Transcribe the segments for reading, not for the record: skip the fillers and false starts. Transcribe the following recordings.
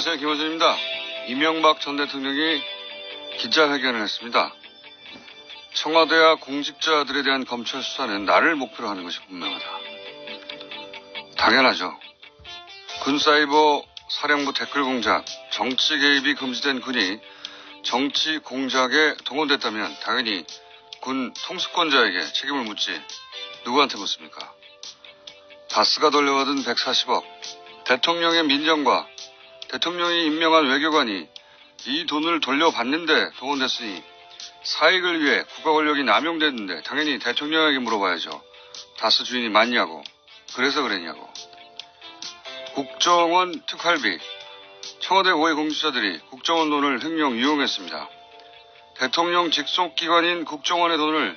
안녕하세요. 김호준입니다. 이명박 전 대통령이 기자회견을 했습니다. 청와대와 공직자들에 대한 검찰 수사는 나를 목표로 하는 것이 분명하다. 당연하죠. 군사이버 사령부 댓글 공작, 정치 개입이 금지된 군이 정치 공작에 동원됐다면 당연히 군 통수권자에게 책임을 묻지 누구한테 묻습니까? 다스가 돌려받은 140억, 대통령의 민정과 대통령이 임명한 외교관이 이 돈을 돌려받는데 동원됐으니 사익을 위해 국가 권력이 남용됐는데 당연히 대통령에게 물어봐야죠. 다스 주인이 맞냐고, 그래서 그랬냐고. 국정원 특활비, 청와대 고위 공직자들이 국정원 돈을 횡령 유용했습니다. 대통령 직속기관인 국정원의 돈을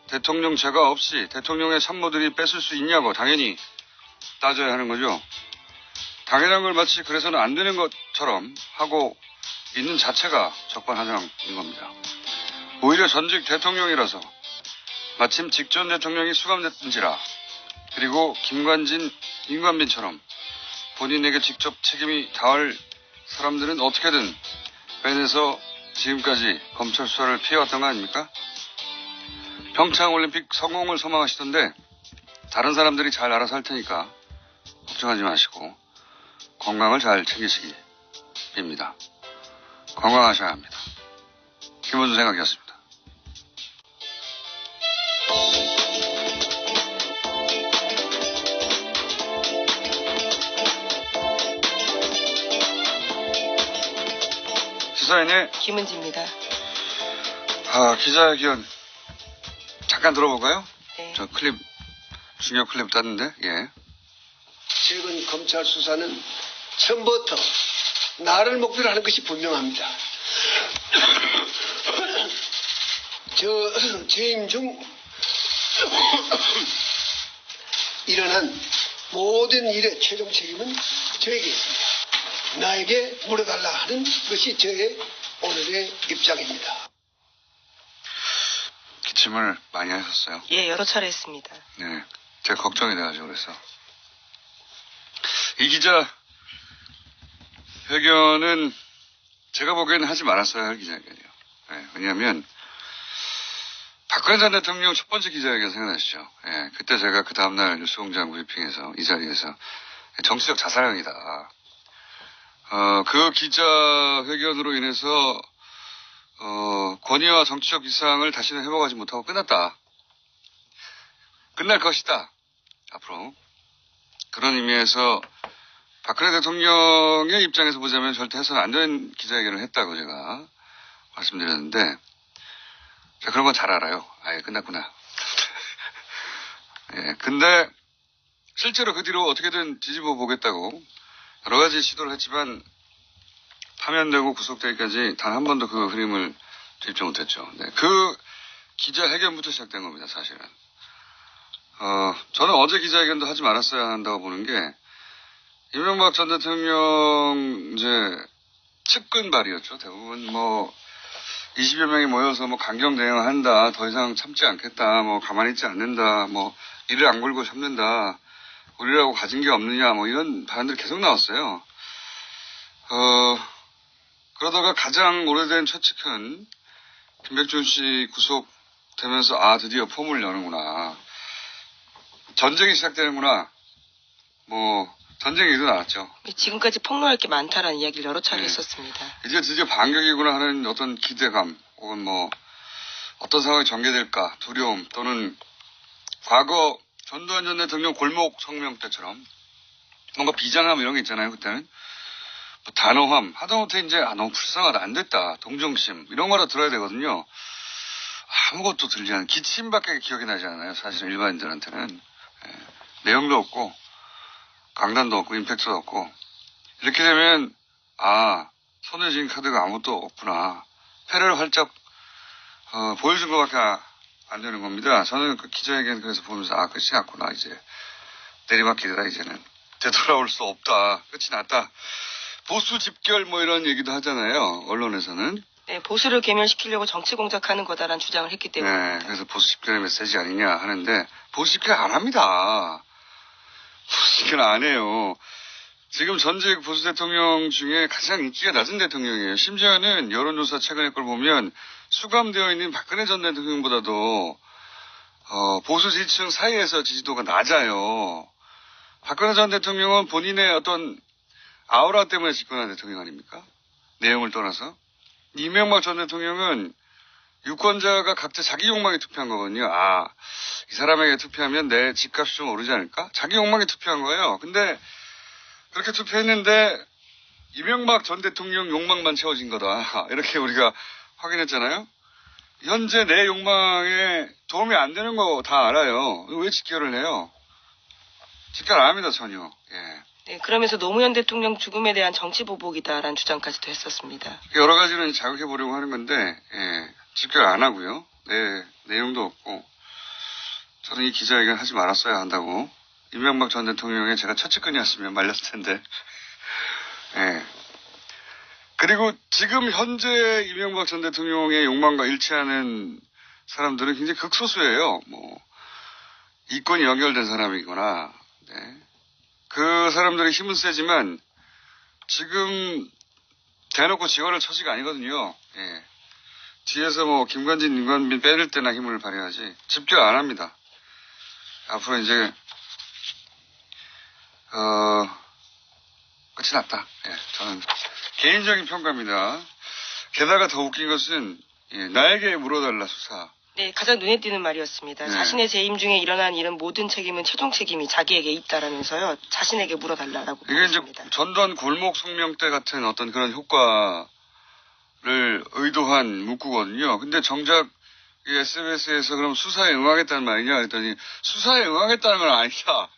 대통령 제가 없이 대통령의 참모들이 뺏을 수 있냐고 당연히 따져야 하는 거죠. 당연한 걸 마치 그래서는 안 되는 것처럼 하고 있는 자체가 적반하장인 겁니다. 오히려 전직 대통령이라서 마침 직전 대통령이 수감됐는지라, 그리고 김관진, 임관빈처럼 본인에게 직접 책임이 닿을 사람들은 어떻게든 빼내서 지금까지 검찰 수사를 피해왔던 거 아닙니까? 평창올림픽 성공을 소망하시던데 다른 사람들이 잘 알아서 할 테니까 걱정하지 마시고 건강을 잘 챙기시기 빕니다. 건강하셔야 합니다. 김원준 생각이었습니다. 시사인의 김은지입니다. 기자회견 잠깐 들어볼까요? 네. 저 클립, 중요 클립 땄는데, 예. 최근 검찰 수사는 처음부터 나를 목표로 하는 것이 분명합니다. 저 재임 중 일어난 모든 일의 최종 책임은 저에게 있습니다. 나에게 물어달라 하는 것이 저의 오늘의 입장입니다. 기침을 많이 하셨어요? 예, 여러 차례 했습니다. 네. 제가 걱정이 돼가지고 그래서. 이 기자 회견은 제가 보기에는 하지 말았어야 할 기자회견이에요. 네, 왜냐하면 박근혜 전 대통령 첫 번째 기자회견 생각나시죠? 네, 그때 제가 그 다음날 뉴스공장 브리핑에서 이 자리에서 정치적 자살행위다. 그 기자회견으로 인해서 권위와 정치적 위상을 다시는 회복하지 못하고 끝났다. 끝날 것이다. 앞으로. 그런 의미에서 박근혜 대통령의 입장에서 보자면 절대 해서는 안 되는 기자회견을 했다고 제가 말씀드렸는데, 제가 그런 건 잘 알아요. 아예 끝났구나. 예, 근데 실제로 그 뒤로 어떻게든 뒤집어 보겠다고 여러 가지 시도를 했지만 파면되고 구속되기까지 단 한 번도 그 흐름을 뒤집지 못했죠. 네, 그 기자회견부터 시작된 겁니다, 사실은. 저는 어제 기자회견도 하지 말았어야 한다고 보는 게, 이명박 전 대통령 이제 측근 발이었죠. 대부분 20여 명이 모여서 강경 대응을 한다, 더 이상 참지 않겠다, 가만히 있지 않는다, 이를 안 걸고 참는다, 우리라고 가진 게 없느냐, 이런 발언들이 계속 나왔어요. 그러다가 가장 오래된 최측근 김백준 씨 구속되면서 드디어 폼을 여는구나, 전쟁이 시작되는구나, 전쟁 얘기도 나왔죠. 지금까지 폭로할 게 많다라는 이야기를 여러 차례 했었습니다. 이제 드디어 반격이구나 하는 어떤 기대감, 혹은 어떤 상황이 전개될까, 두려움, 또는 과거 전두환 전 대통령 골목 성명 때처럼 뭔가 비장함 이런 게 있잖아요, 그때는. 단호함, 하다못해 이제 너무 불쌍하다, 안 됐다, 동정심 이런 거라 들어야 되거든요. 아무것도 들리지 않는, 기침밖에 기억이 나지 않아요, 사실은 일반인들한테는. 내용도 없고 강단도 없고 임팩트도 없고, 이렇게 되면 손에 쥔 카드가 아무것도 없구나, 패를 활짝 보여준 것밖에 안 되는 겁니다. 저는 그 기자회견 그래서 보면서 끝이 났구나, 이제 내리막길이다, 이제는 되돌아올 수 없다, 끝이 났다. 보수 집결 이런 얘기도 하잖아요, 언론에서는. 네, 보수를 괴멸시키려고 정치 공작하는 거다라는 주장을 했기 때문에. 네, 그래서 보수 집결의 메시지 아니냐 하는데, 보수 집결 안 합니다. 보수 집결 안 해요. 지금 전직 보수 대통령 중에 가장 인기가 낮은 대통령이에요. 심지어는 여론조사 최근의 걸 보면 수감되어 있는 박근혜 전 대통령보다도 보수 지지층 사이에서 지지도가 낮아요. 박근혜 전 대통령은 본인의 어떤 아우라 때문에 집권한 대통령 아닙니까? 내용을 떠나서. 이명박 전 대통령은 유권자가 각자 자기 욕망에 투표한 거거든요. 아, 이 사람에게 투표하면 내 집값이 좀 오르지 않을까? 자기 욕망에 투표한 거예요. 근데 그렇게 투표했는데 이명박 전 대통령 욕망만 채워진 거다. 이렇게 우리가 확인했잖아요. 현재 내 욕망에 도움이 안 되는 거 다 알아요. 왜 직결을 해요? 직결 안 합니다, 전혀. 예. 네, 그러면서 노무현 대통령 죽음에 대한 정치 보복이다라는 주장까지도 했었습니다. 여러 가지는 자극해 보려고 하는 건데, 예. 직결 안 하고요. 내용도 없고. 저는 이 기자회견 하지 말았어야 한다고. 이명박 전 대통령의 제가 최측근이었으면 말렸을 텐데. 예. 그리고 지금 현재 이명박 전 대통령의 욕망과 일치하는 사람들은 굉장히 극소수예요. 이권이 연결된 사람이거나, 네. 그 사람들의 힘은 세지만, 지금 대놓고 지원할 처지가 아니거든요. 예. 뒤에서 김관진, 윤관빈 빼릴 때나 힘을 발휘하지, 집결 안 합니다. 앞으로 이제, 끝이 났다. 예, 저는 개인적인 평가입니다. 게다가 더 웃긴 것은 나에게 물어달라 수사. 네, 가장 눈에 띄는 말이었습니다. 네. 자신의 재임 중에 일어난 일은 모든 책임은 최종 책임이 자기에게 있다라면서요. 자신에게 물어달라라고 이게 이제 말했습니다. 전두환 골목 성명대 같은 어떤 그런 효과를 의도한 문구거든요. 근데 정작 이 SBS에서 그럼 수사에 응하겠다는 말이냐 그랬더니 수사에 응하겠다는 건 아니다.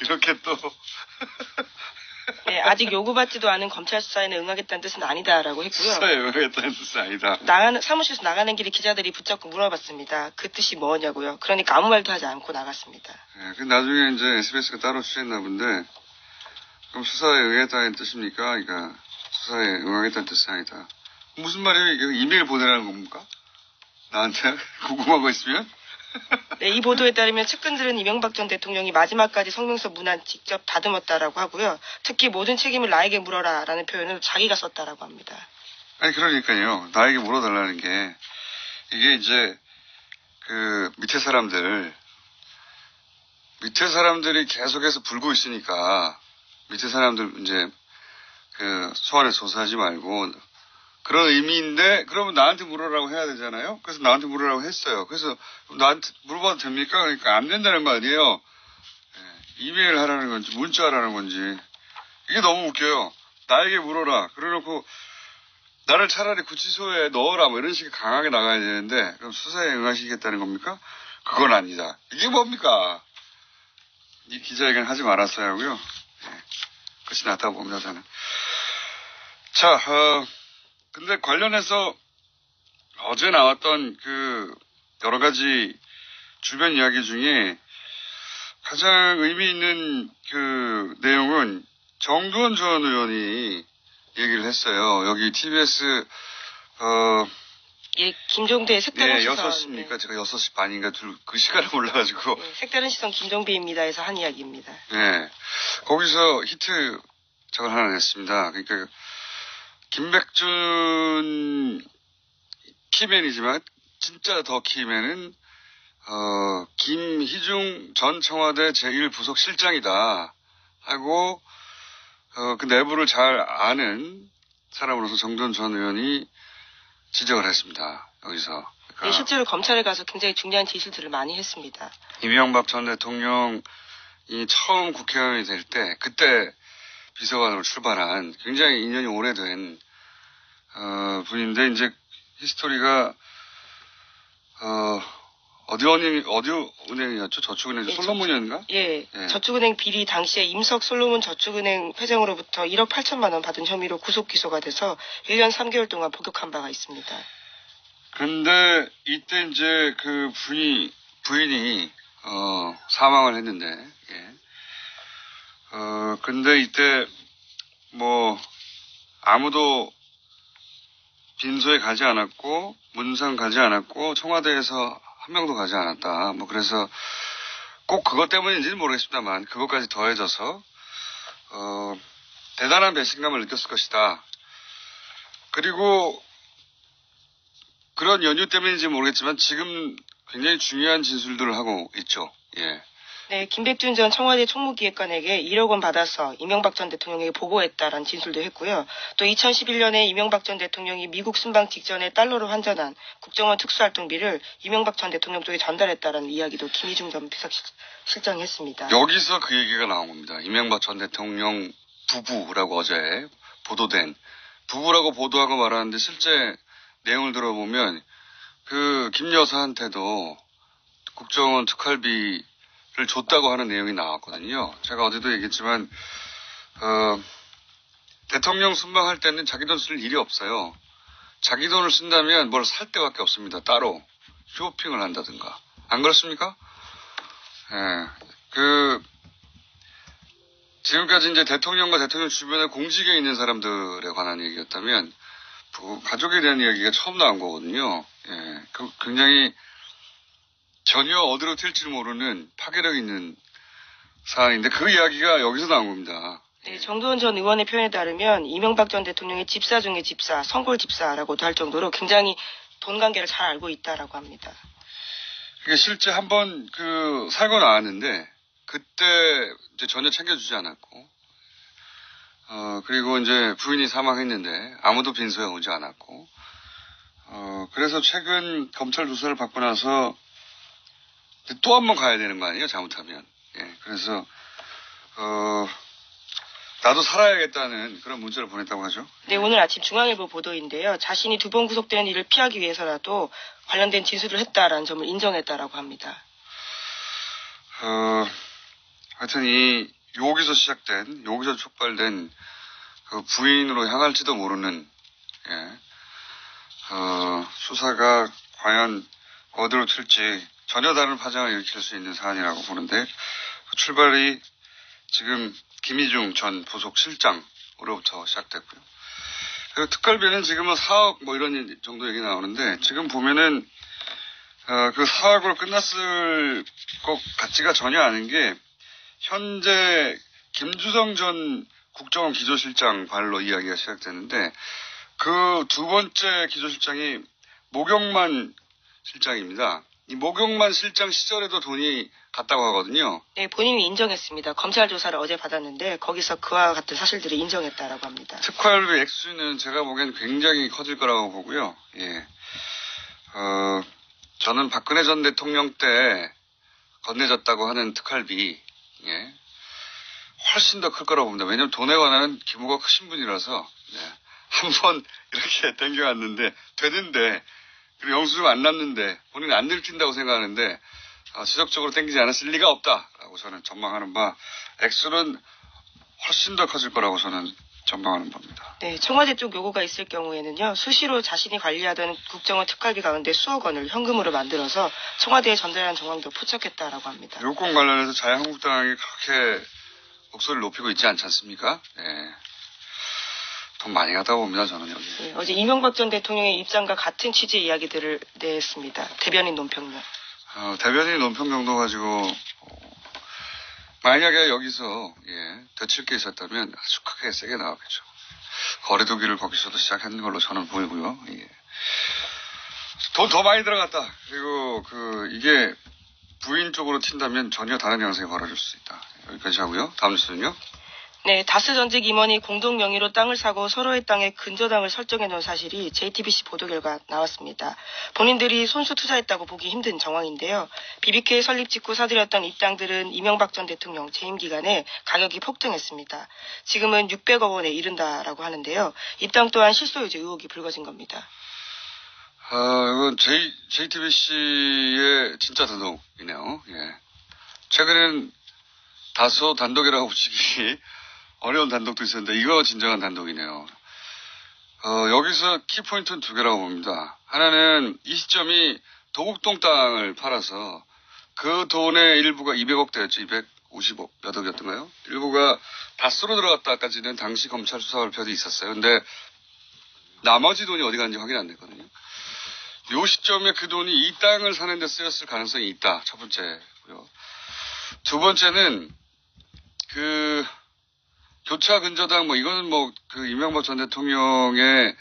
이렇게 또 네, 아직 요구받지도 않은 검찰 수사에는 응하겠다는 뜻은 아니다라고 했고요. 수사에 응하겠다는 뜻은 아니다. 사무실에서 나가는 길에 기자들이 붙잡고 물어봤습니다. 그 뜻이 뭐냐고요. 그러니까 아무 말도 하지 않고 나갔습니다. 네, 그 나중에 이제 SBS가 따로 취재했나 본데, 그럼 수사에 응하겠다는 뜻입니까? 그러니까 수사에 응하겠다는 뜻은 아니다. 무슨 말이에요? 이거 이메일 보내라는 겁니까? 나한테 궁금한 거 있으면? 네, 이 보도에 따르면 측근들은 이명박 전 대통령이 마지막까지 성명서 문안 직접 다듬었다라고 하고요. 특히 모든 책임을 나에게 물어라라는 표현을 자기가 썼다라고 합니다. 아니 그러니까요. 나에게 물어달라는 게 이게 이제 그 밑에 사람들이 계속해서 불고 있으니까 밑에 사람들 이제 그 소환에 조사하지 말고 그런 의미인데 그러면 나한테 물어라고 해야 되잖아요. 그래서 나한테 물어라고 했어요. 그래서 나한테 물어봐도 됩니까? 그러니까 안 된다는 거 아니에요. 예, 이메일 하라는 건지 문자하라는 건지 이게 너무 웃겨요. 나에게 물어라. 그래놓고 나를 차라리 구치소에 넣어라 뭐 이런 식의 강하게 나가야 되는데 그럼 수사에 응하시겠다는 겁니까? 그건 아니다. 이게 뭡니까? 이 기자회견 하지 말았어야 하고요. 예, 끝이 났다고 봅니다 저는. 자, 근데 관련해서 어제 나왔던 그 여러 가지 주변 이야기 중에 가장 의미 있는 그 내용은 정두원 전 의원이 얘기를 했어요. 여기 TBS 예, 김종대의 색다른 네, 시선. 6시입니까? 제가 6시 반인가 그 시간을 몰라가지고. 네, 색다른 시선 김종배입니다에서 한 이야기입니다. 네. 거기서 히트 작을 하나 냈습니다. 그러니까 김백준 키맨이지만 진짜 더 키맨은 김희중 전 청와대 제1부속실장이다 하고 그 내부를 잘 아는 사람으로서 정두원 전 의원이 지적을 했습니다. 여기서. 그러니까 네, 실제로 검찰에 가서 굉장히 중요한 지시들을 많이 했습니다. 이명박 전 대통령이 처음 국회의원이 될 때 그때 비서관으로 출발한 굉장히 인연이 오래된 분인데 이제 히스토리가 어디 은행이었죠? 저축은행 예, 솔로몬이었는가? 예, 예. 저축은행 비리 당시에 임석 솔로몬 저축은행 회장으로부터 1억 8천만 원 받은 혐의로 구속 기소가 돼서 1년 3개월 동안 복역한 바가 있습니다. 근데 이때 이제 그 부인이 사망을 했는데 예. 근데 이때 뭐 아무도 빈소에 가지 않았고 문상 가지 않았고 청와대에서 한 명도 가지 않았다. 뭐 그래서 꼭 그것 때문인지는 모르겠습니다만 그것까지 더해져서 대단한 배신감을 느꼈을 것이다. 그리고 그런 연유 때문인지 모르겠지만 지금 굉장히 중요한 진술들을 하고 있죠. 예. 네, 김백준 전 청와대 총무기획관에게 1억 원 받아서 이명박 전 대통령에게 보고했다라는 진술도 했고요. 또 2011년에 이명박 전 대통령이 미국 순방 직전에 달러로 환전한 국정원 특수활동비를 이명박 전 대통령 쪽에 전달했다라는 이야기도 김희중 전 비서실장이 했습니다. 여기서 그 얘기가 나온 겁니다. 이명박 전 대통령 부부라고 어제 보도된 부부라고 보도하고 말하는데 실제 내용을 들어보면 그 김 여사한테도 국정원 특활비를 줬다고 하는 내용이 나왔거든요. 제가 어제도 얘기했지만 대통령 순방할 때는 자기 돈 쓸 일이 없어요. 자기 돈을 쓴다면 뭘 살 데밖에 없습니다. 따로 쇼핑을 한다든가. 안 그렇습니까? 예. 지금까지 이제 대통령과 대통령 주변에 공직에 있는 사람들에 관한 얘기였다면 가족에 대한 이야기가 처음 나온 거거든요. 예. 굉장히 전혀 어디로 튈지 모르는 파괴력 있는 사안인데 그 이야기가 여기서 나온 겁니다. 네, 정두원 전 의원의 표현에 따르면 이명박 전 대통령의 집사 중에 집사, 성골 집사라고도 할 정도로 굉장히 돈 관계를 잘 알고 있다라고 합니다. 그게 실제 한번 살고 나왔는데 그때 이제 전혀 챙겨주지 않았고 그리고 이제 부인이 사망했는데 아무도 빈소에 오지 않았고 그래서 최근 검찰 조사를 받고 나서 또 한 번 가야 되는 거 아니에요? 잘못하면. 예, 그래서 나도 살아야겠다는 그런 문자를 보냈다고 하죠. 네, 오늘 아침 중앙일보 보도인데요. 자신이 2번 구속되는 일을 피하기 위해서라도 관련된 진술을 했다라는 점을 인정했다라고 합니다. 하여튼 여기서 촉발된 그 부인으로 향할지도 모르는, 수사가 과연 어디로 튈지 전혀 다른 파장을 일으킬 수 있는 사안이라고 보는데, 그 출발이 지금 김희중 전 부속 실장으로부터 시작됐고요. 그리고 특활비는 지금은 4억 이런 정도 얘기 나오는데, 지금 보면은, 그 4억으로 끝났을 것 같지가 전혀 않은 게, 현재 김주성 전 국정원 기조실장 발로 이야기가 시작됐는데 그 두 번째 기조실장이 모경만 실장입니다. 이 모경만 실장 시절에도 돈이 갔다고 하거든요. 네, 본인이 인정했습니다. 검찰 조사를 어제 받았는데 거기서 그와 같은 사실들을 인정했다라고 합니다. 특활비 액수는 제가 보기엔 굉장히 커질 거라고 보고요. 예. 저는 박근혜 전 대통령 때 건네졌다고 하는 특활비, 예. 훨씬 더 클 거라고 봅니다. 왜냐면 돈에 관한 규모가 크신 분이라서, 네. 한번 이렇게 땡겨왔는데, 되는데, 그리고 영수증 안 났는데, 본인이 안 들킨다고 생각하는데, 지속적으로 땡기지 않았을 리가 없다라고 저는 전망하는 바, 액수는 훨씬 더 커질 거라고 저는 전망하는 겁니다. 네, 청와대 쪽 요구가 있을 경우에는요, 수시로 자신이 관리하던 국정원 특활비 가운데 수억 원을 현금으로 만들어서 청와대에 전달하는 정황도 포착했다라고 합니다. 요건 관련해서 자유한국당이 그렇게 목소리를 높이고 있지 않지 않습니까? 네. 돈 많이 가다 봅니다, 저는 여기. 네, 어제 이명박 전 대통령의 입장과 같은 취지의 이야기들을 냈습니다. 대변인 논평론. 대변인 논평정도 가지고, 만약에 여기서, 되칠 게 있었다면 아주 크게 세게 나왔겠죠. 거래두기를 거기서도 시작한 걸로 저는 보이고요. 예. 돈 더 많이 들어갔다. 그리고 이게 부인 쪽으로 튄다면 전혀 다른 양상이 벌어질 수 있다. 여기까지 하고요. 다음 뉴스는요. 네, 다스 전직 임원이 공동 명의로 땅을 사고 서로의 땅에 근저당을 설정해 놓은 사실이 JTBC 보도 결과 나왔습니다. 본인들이 손수 투자했다고 보기 힘든 정황인데요. BBK 설립 직후 사들였던 이 땅들은 이명박 전 대통령 재임 기간에 가격이 폭등했습니다. 지금은 600억 원에 이른다라고 하는데요. 이 땅 또한 실소유죄 의혹이 불거진 겁니다. 이건 JTBC의 진짜 단독이네요. 예. 최근에는 다소 단독이라고 붙이기 어려운 단독도 있었는데 이거 진정한 단독이네요. 여기서 키포인트는 두 개라고 봅니다. 하나는 이 시점이 도곡동 땅을 팔아서 그 돈의 일부가 200억대였죠. 250억 몇 억이었던가요? 일부가 다스로 들어갔다까지는 당시 검찰 수사 발표도 있었어요. 근데 나머지 돈이 어디 갔는지 확인 안 됐거든요. 이 시점에 그 돈이 이 땅을 사는 데 쓰였을 가능성이 있다. 첫 번째고요. 두 번째는 교차 근저당 뭐 이거는 뭐 그 이명박 전 대통령의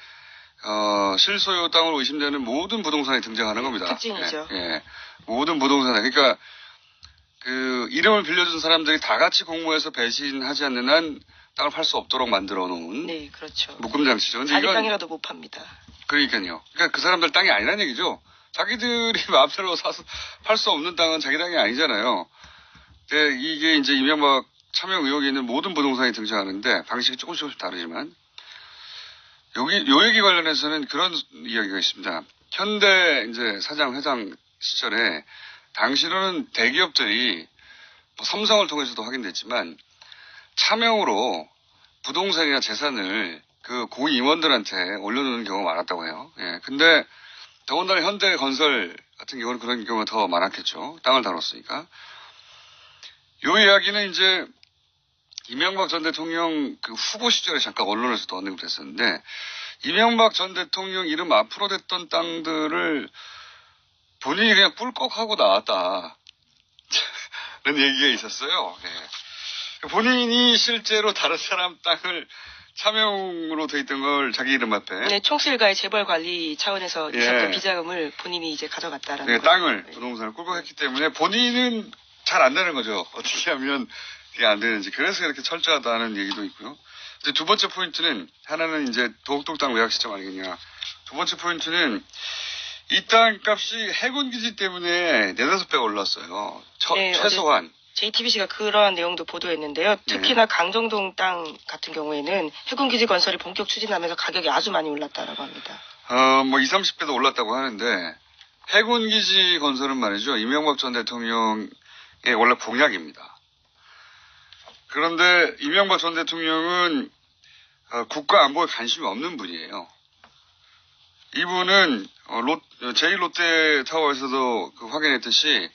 실소유 땅으로 의심되는 모든 부동산이 등장하는 겁니다. 특징이죠. 예. 모든 부동산에. 그러니까 그 이름을 빌려준 사람들이 다 같이 공모해서 배신하지 않는 한 땅을 팔 수 없도록 만들어 놓은 네, 그렇죠. 묶음 장치죠. 근데 자기 이건 땅이라도 못 팝니다. 그러니까요. 그러니까 그 사람들 땅이 아니라는 얘기죠. 자기들이 마음대로 사서 팔 수 없는 땅은 자기 땅이 아니잖아요. 근데 이게 이제 이명박 차명 의혹이 있는 모든 부동산이 등장하는데 방식이 조금씩 다르지만 요 얘기 관련해서는 그런 이야기가 있습니다. 현대 이제 사장 회장 시절에 당시로는 대기업들이 뭐 삼성을 통해서도 확인됐지만 차명으로 부동산이나 재산을 그 고임원들한테 올려놓는 경우가 많았다고 해요. 예. 근데 더군다나 현대건설 같은 경우는 그런 경우가 더 많았겠죠. 땅을 다뤘으니까. 요 이야기는 이제 이명박 전 대통령 그 후보 시절에 잠깐 언론에서도 언급이 됐었는데 이명박 전 대통령 이름 앞으로 됐던 땅들을 본인이 그냥 꿀꺽하고 나왔다. 라는 얘기가 있었어요. 예. 본인이 실제로 다른 사람 땅을 차명으로 돼 있던 걸 자기 이름 앞에 네, 총수일가의 재벌 관리 차원에서 예. 있었던 비자금을 본인이 이제 가져갔다라는 네, 거죠. 땅을 네. 부동산을 꿀꺽했기 때문에 본인은 잘 안 되는 거죠. 어떻게 하면 이게 안 되는지. 그래서 이렇게 철저하다는 얘기도 있고요. 이제 두 번째 포인트는 하나는 이제 도곡동 땅 매각 시점 아니겠냐. 두 번째 포인트는 이 땅 값이 해군 기지 때문에 4-5배가 올랐어요. 네, 최소한. JTBC가 그러한 내용도 보도했는데요. 특히나 강정동 땅 같은 경우에는 해군기지 건설이 본격 추진하면서 가격이 아주 많이 올랐다라고 합니다. 뭐 20-30배도 올랐다고 하는데 해군 기지 건설은 말이죠. 이명박 전 대통령의 원래 공약입니다. 그런데 이명박 전 대통령은 국가 안보에 관심이 없는 분이에요. 이분은 제1롯데타워에서도 확인했듯이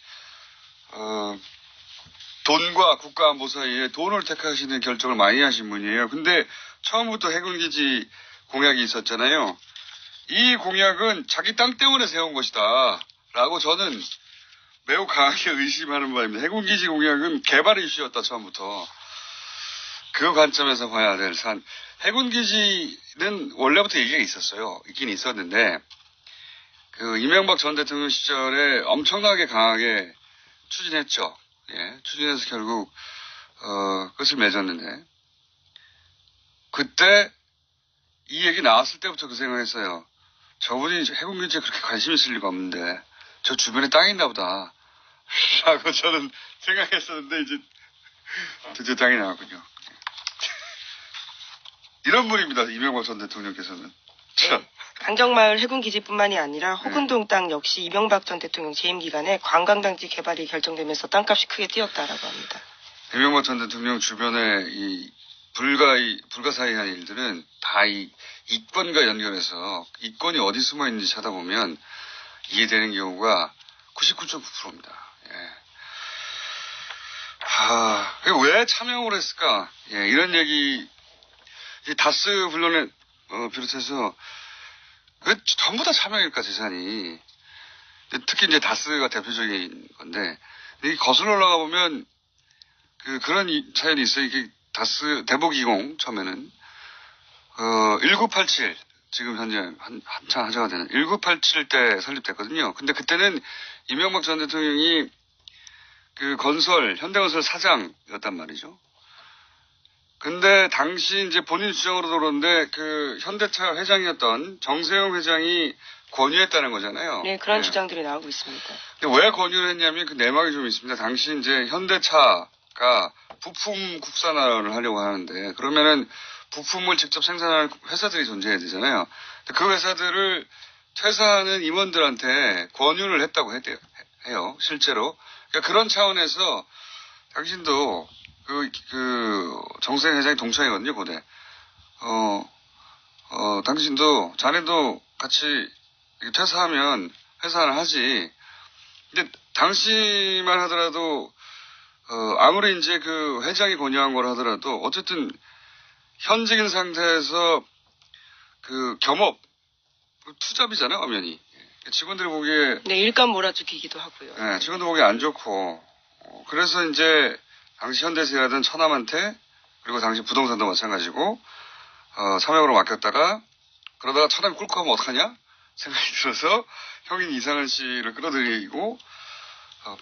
돈과 국가 안보 사이에 돈을 택하시는 결정을 많이 하신 분이에요. 근데 처음부터 해군기지 공약이 있었잖아요. 이 공약은 자기 땅 때문에 세운 것이다 라고 저는 매우 강하게 의심하는 바입니다. 해군기지 공약은 개발 이슈였다 처음부터. 그 관점에서 봐야 될 산. 해군기지는 원래부터 얘기가 있었어요. 있긴 있었는데 그 이명박 전 대통령 시절에 엄청나게 강하게 추진했죠. 예, 추진해서 결국 끝을 맺었는데 그때 이 얘기 나왔을 때부터 그 생각했어요. 저분이 해군기지에 그렇게 관심 있을 리가 없는데 저 주변에 땅이 있나 보다 라고 저는 생각했었는데 이제 드디어 땅이 나왔군요. 이런 분입니다. 이명박 전 대통령께서는. 네. 강정마을 해군기지뿐만이 아니라 호군동 땅 역시 이명박 전 대통령 재임 기간에 관광단지 개발이 결정되면서 땅값이 크게 뛰었다라고 합니다. 이명박 전 대통령 주변에 이 불가사의한 일들은 다 이 이권과 연결해서 이권이 어디 숨어 있는지 찾아보면 이해되는 경우가 99.9%입니다. 예. 왜 참여를 했을까? 예, 이런 얘기, 다스 분론에 비롯해서 왜 전부 다 차명일까 재산이. 특히 이제 다스가 대표적인 건데 이 거슬러 올라가 보면 그런 사연이 있어요. 이게 다스 대북20 처음에는 1987 지금 현재 한창 하자가 되는 1987 때 설립됐거든요. 근데 그때는 이명박 전 대통령이 그 현대건설 사장이었단 말이죠. 근데 당시 이제 본인 주장으로도 그런데 그 현대차 회장이었던 정세영 회장이 권유했다는 거잖아요. 네, 그런 네. 주장들이 나오고 있습니다. 근데 왜 권유를 했냐면 그 내막이 좀 있습니다. 당시 이제 현대차가 부품 국산화를 하려고 하는데 그러면은 부품을 직접 생산하는 회사들이 존재해야 되잖아요. 그 회사들을 퇴사하는 임원들한테 권유를 했다고 해요. 실제로. 그러니까 그런 차원에서 당신도 정세영 회장이 동창이거든요, 고대. 당신도, 자네도 같이 퇴사하면 회사를 하지. 근데 당시만 하더라도, 아무리 이제 그 회장이 권유한 걸 하더라도, 어쨌든 현직인 상태에서 그 겸업, 투잡이잖아요, 엄연히. 직원들이 보기에. 네, 일감 몰아주기기도 하고요. 네, 직원들 보기에 안 좋고. 그래서 이제, 당시 현대세라든 처남한테 그리고 당시 부동산도 마찬가지고 사명으로 맡겼다가 그러다가 차담이 꿀꺽 하면 어떡하냐 생각이 들어서 형인 이상은 씨를 끌어들이고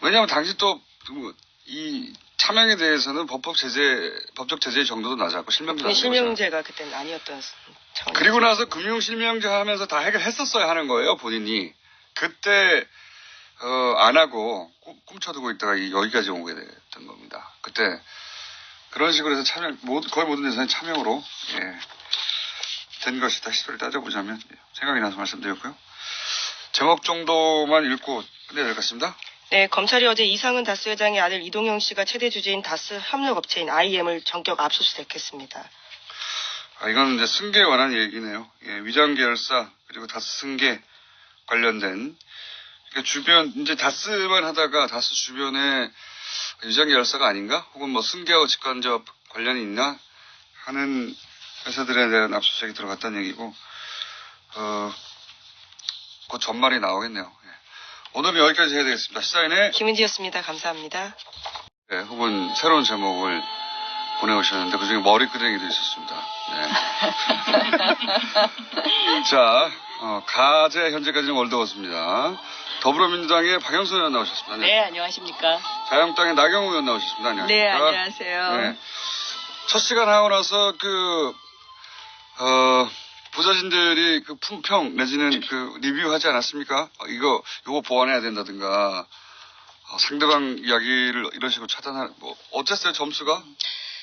왜냐하면 당시 또 이 차명에 대해서는 법적 제재 정도도 낮았고 실명도 낮았고 실명제가 그때는 아니었던 상황. 그리고 나서 금융실명제 하면서 다 해결했었어야 하는 거예요 본인이. 그때 안 하고 꿈쳐두고 있다가 여기까지 오게 됐던 겁니다. 그때 그런 식으로 해서 거의 모든 재산이 차명으로 된 것이다. 시소를 따져보자면 생각이 나서 말씀드렸고요. 제목 정도만 읽고 끝내야 될 것 같습니다. 네, 검찰이 어제 이상은 다스 회장의 아들 이동영 씨가 최대 주주인 다스 협력업체인 IM을 전격 압수수색했습니다. 이건 이제 승계에 관한 얘기네요. 위장 계열사 그리고 다스 승계 관련된 그러니까 주변 이제 다스만 하다가 다스 주변에 위장 계열사가 아닌가? 혹은 뭐 승계하고 직간접 관련이 있나 하는 회사들에 대한 압수수색이 들어갔다는 얘기고 곧 전말이 나오겠네요. 오늘은 여기까지 해야 되겠습니다. 시사인의 김은지였습니다. 감사합니다. 혹은 새로운 제목을 보내오셨는데 그중에 머리끄댕이도 있었습니다. 네. 자, 가제 현재까지는 월드워스입니다. 더불어민주당의 박영선 의원 나오셨습니다. 네, 안녕하십니까. 자유한국당의 나경원 의원 나오셨습니다. 안녕하십니까. 네, 안녕하세요. 네. 첫 시간 하고 나서 부자진들이 그 품평 내지는 그 리뷰하지 않았습니까? 요거 보완해야 된다든가 상대방 이야기를 이런 식으로 어땠어요 점수가?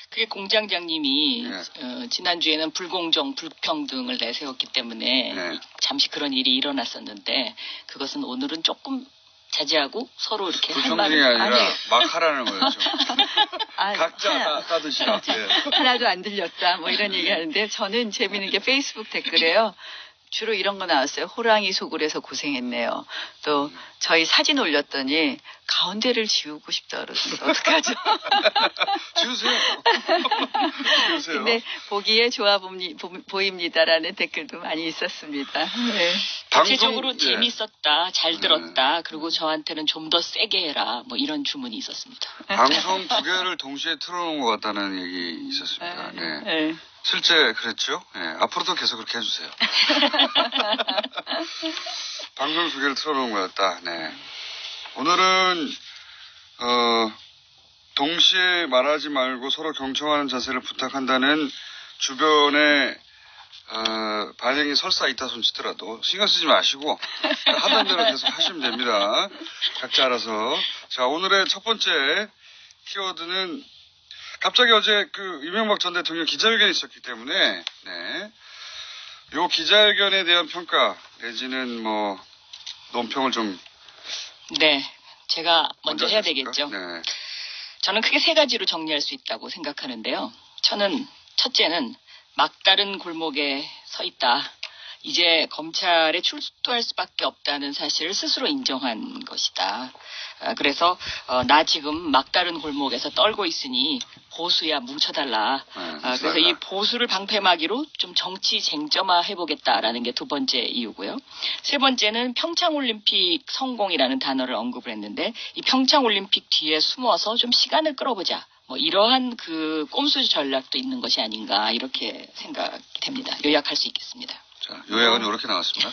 그게 공장장님이 네. 지난주에는 불공정, 불평등을 내세웠기 때문에 네. 잠시 그런 일이 일어났었는데 그것은 오늘은 조금 자제하고 서로 이렇게 할 불평등이 말을 아니라 막 하라는 거였죠. 아, 각자 따듯이라. 하나도 안 들렸다 뭐 이런 얘기하는데 저는 재미있는 게 페이스북 댓글에요. 주로 이런 거 나왔어요. 호랑이 속을해서 고생했네요. 또 저희 사진 올렸더니 가운데를 지우고 싶다 그러던데 어떡하죠? 지우세요. 지우세요. 근데 보기에 좋아 보입니다라는 댓글도 많이 있었습니다. 네. 전체적으로 네. 재밌었다, 잘 들었다, 그리고 저한테는 좀 더 세게 해라 뭐 이런 주문이 있었습니다. 방송 두 개를 동시에 틀어놓은 것 같다는 얘기 있었습니다. 네. 네. 실제 그랬죠? 네. 앞으로도 계속 그렇게 해주세요. 방송 두 개를 틀어놓은 것 같다. 네. 오늘은 동시에 말하지 말고 서로 경청하는 자세를 부탁한다는 주변에 반응이 설사 있다 손치더라도 신경 쓰지 마시고 하던 대로 계속 하시면 됩니다. 각자 알아서. 자, 오늘의 첫 번째 키워드는 갑자기 어제 이명박 전 대통령 기자회견이 있었기 때문에 요 기자회견에 대한 평가 내지는 논평을 좀 네, 제가 먼저 해야 하시겠습니까? 되겠죠. 네. 저는 크게 세 가지로 정리할 수 있다고 생각하는데요. 첫째는 막다른 골목에 서 있다. 이제 검찰에 출두할 수밖에 없다는 사실을 스스로 인정한 것이다. 그래서 나 지금 막다른 골목에서 떨고 있으니 보수야 뭉쳐달라. 그래서 이 보수를 방패막이로 좀 정치 쟁점화 해보겠다라는 게 두 번째 이유고요. 세 번째는 평창올림픽 성공이라는 단어를 언급을 했는데 이 평창올림픽 뒤에 숨어서 좀 시간을 끌어보자. 이러한 꼼수 전략도 있는 것이 아닌가 이렇게 생각이 됩니다. 요약할 수 있겠습니다. 자, 요약은 이렇게 나왔습니다.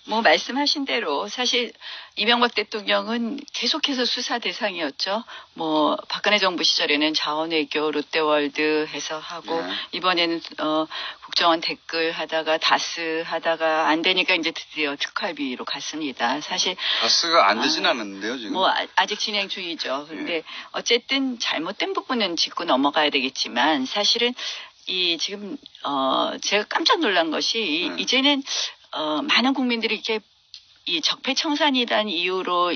뭐 말씀하신 대로 사실 이명박 대통령은 계속해서 수사 대상이었죠. 뭐 박근혜 정부 시절에는 자원외교, 롯데월드 해서 하고 네. 이번에는 국정원 댓글 하다가 다스 하다가 안 되니까 이제 드디어 특활비로 갔습니다. 사실 다스가 안 되진 않았는데요 지금. 뭐 아직 진행 중이죠. 근데 어쨌든 잘못된 부분은 짚고 넘어가야 되겠지만 사실은 지금 제가 깜짝 놀란 것이 이제는 많은 국민들이 이렇게 이 적폐청산이란 이유로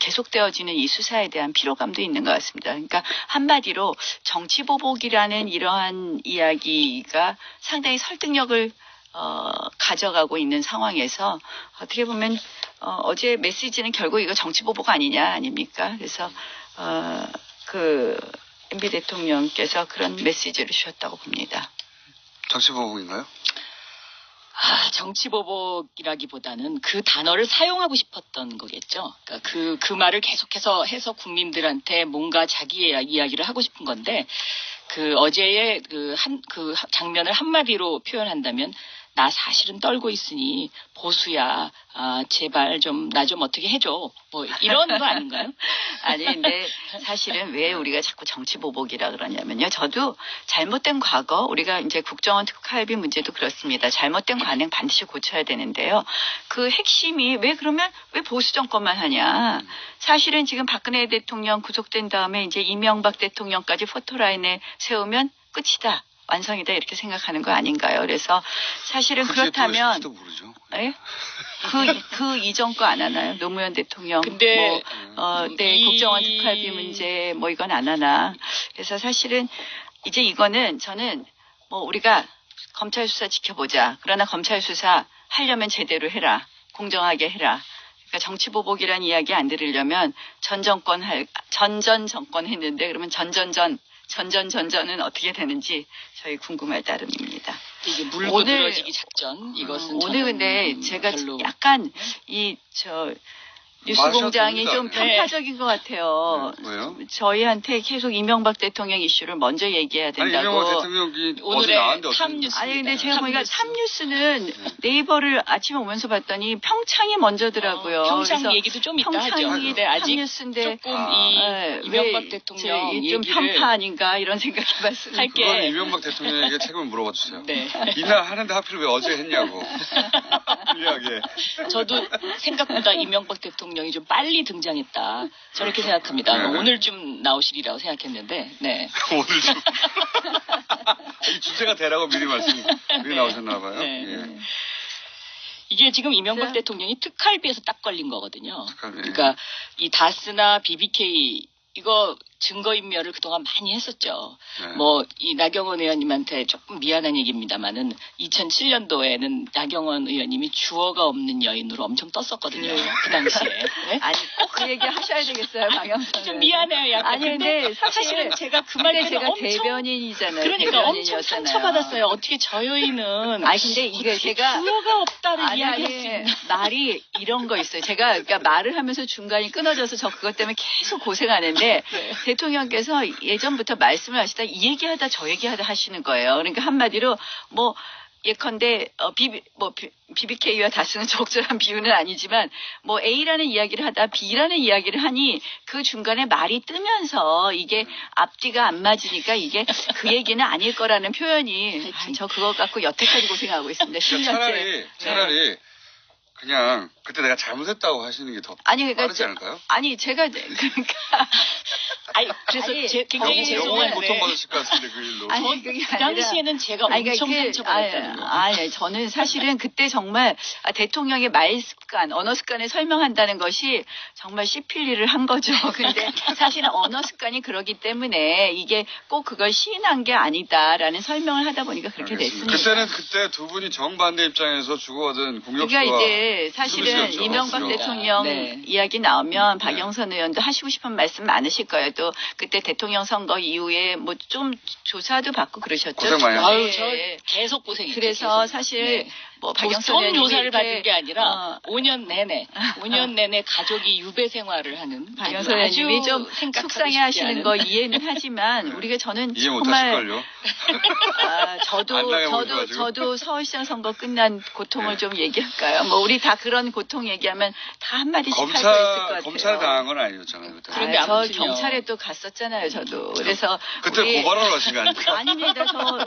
계속되어지는 이 수사에 대한 피로감도 있는 것 같습니다. 그러니까 한마디로 정치보복이라는 이러한 이야기가 상당히 설득력을 가져가고 있는 상황에서 어떻게 보면 어제 메시지는 결국 이거 정치보복 아닙니까? 그래서 MB 대통령께서 그런 메시지를 주셨다고 봅니다. 정치보복인가요? 정치보복이라기보다는 그 단어를 사용하고 싶었던 거겠죠. 그러니까 그 말을 계속해서 해서 국민들한테 뭔가 자기의 이야기를 하고 싶은 건데 그 어제의 그 장면을 한마디로 표현한다면 나 사실은 떨고 있으니 보수야, 제발 나 좀 어떻게 해줘. 뭐 이런 거 아닌가요? 아니, 근데 사실은 왜 우리가 자꾸 정치 보복이라 그러냐면요. 저도 잘못된 과거, 우리가 이제 국정원 특활비 문제도 그렇습니다. 잘못된 관행 반드시 고쳐야 되는데요. 그 핵심이 왜 보수 정권만 하냐. 사실은 지금 박근혜 대통령 구속된 다음에 이제 이명박 대통령까지 포토라인에 세우면 끝이다. 완성이다 이렇게 생각하는 거 아닌가요? 그래서 사실은 그렇다면 예? 그 이전 거 안 하나요? 노무현 대통령 근데 네, 국정원 특활비 문제 뭐 이건 안 하나. 그래서 사실은 이제 이거는 저는 뭐 우리가 검찰 수사 지켜보자. 그러나 검찰 수사 하려면 제대로 해라. 공정하게 해라. 그러니까 정치 보복이라는 이야기 안 들으려면 전 정권 했는데 그러면 전전은 어떻게 되는지 저희 궁금할 따름입니다. 이게 물고 늘어지기 작전 이것은 오늘 근데 제가 별로. 약간 뉴스공장이 좀 네. 편파적인 것 같아요. 네, 왜요? 저희한테 계속 이명박 대통령 이슈를 먼저 얘기해야 아니 된다고. 이명박 대통령이 어제 오늘의 나왔는데 어떻게 탑뉴스. 아니 근데 제가 보니까 탑뉴스. 탑뉴스는 네이버를 아침에 오면서 봤더니 평창이 먼저더라고요. 평창 그래서 얘기도 좀 이따 하죠. 평창이 네, 아직 탑뉴스인데 조금 네, 이명박 왜 대통령 좀 얘기를 편파 아닌가 이런 생각이 말씀. 할게. 그건 이명박 대통령에게 책임을 물어봐 주세요. 네. 이날 하는데 하필 왜 어제 했냐고. 불리하게. 저도 생각보다 이명박 대통령이 좀 빨리 등장했다. 저렇게 생각합니다. 네. 오늘쯤 나오시리라고 생각했는데, 네. 오늘 좀. 이 주제가 되라고 미리 나오셨나 봐요. 네. 예. 이게 지금 이명박 네. 대통령이 특활비에서 딱 걸린 거거든요. 특활비. 그러니까 이 다스나 BBK 이거 증거인멸을 그동안 많이 했었죠. 네. 뭐 이 나경원 의원님한테 조금 미안한 얘기입니다만은 2007년도에는 나경원 의원님이 주어가 없는 여인으로 엄청 떴었거든요. 그 당시에. 네? 아니 꼭 그 얘기 하셔야 되겠어요, 방영선. 좀 미안해요. 약간. 아니 근데 사실은 제가 그 말 때는 제가 엄청 대변인이잖아요. 그러니까 엄청 대변인이었잖아요. 상처받았어요. 어떻게 저 여인은 아니 근데 이게 제가 주어가 없다는 이야기할 수 있나. 말이 이런 거 있어요. 제가 그러니까 말을 하면서 중간이 끊어져서 저 그것 때문에 계속 고생하는데 네. 대통령께서 예전부터 말씀을 하시다 이 얘기하다 저 얘기하다 하시는 거예요. 그러니까 한마디로 뭐 예컨대 BBK와 다스는 적절한 비유는 아니지만 뭐 A라는 이야기를 하다 B라는 이야기를 하니 그 중간에 말이 뜨면서 이게 앞뒤가 안 맞으니까 이게 그 얘기는 아닐 거라는 표현이 저 그거 갖고 여태까지 고생하고 있습니다. 10년째. 차라리 그냥 그때 내가 잘못했다고 하시는 게 더 아니 그러니까 빠르지 않을까요? 아니 제가 그러니까 아니 그래서 아니, 굉장히 영원히 죄송한데 고통받으실 것 같은데 그 일로. 아니 그게 그 아니라 당시에는 제가 아니, 엄청 그러니까 상처받았다는 거. 아니, 저는 사실은 그때 정말 대통령의 말 습관, 언어 습관을 설명한다는 것이 정말 씹힐 일을 한 거죠. 근데 사실은 언어 습관이 그러기 때문에 이게 꼭 그걸 시인한 게 아니다라는 설명을 하다 보니까 그렇게 알겠습니다. 됐습니다. 그때 두 분이 정반대 입장에서 주고받은 공격수가 그러니까 이제 사실은 수르시였죠. 이명박 그렇죠. 대통령 네. 이야기 나오면 네. 박영선 의원도 하시고 싶은 말씀 많으실 거예요. 또 그때 대통령 선거 이후에 뭐 좀 조사도 받고 그러셨죠. 고생 많이 하셨어요. 아유 네. 저 계속 고생했죠. 그래서 계속. 사실 네. 뭐 박영선 성 의원님이 조사를 이렇게, 받은 게 아니라 5년 내내 가족이 유배 생활을 하는 박영선 아주 의원님이 좀 생각하고 속상해 싶지 하시는 않은. 거 이해는 하지만 네. 우리가 저는 이해 정말 못하실걸요. 아, 안 당해보셔가지고. 저도 서울시장 선거 끝난 고통을 네. 좀 얘기할까요? 뭐 우리 다 그런 고통 얘기하면 다 한마디씩 할 수 있을 것 같아요. 검찰에 당한 건 아니었잖아요. 그때. 그런데 저 아무튼요. 경찰에 또 갔었잖아요, 저도. 그래서 그때 우리- 고발하러 가신 거 아닙니까? 아닙니다.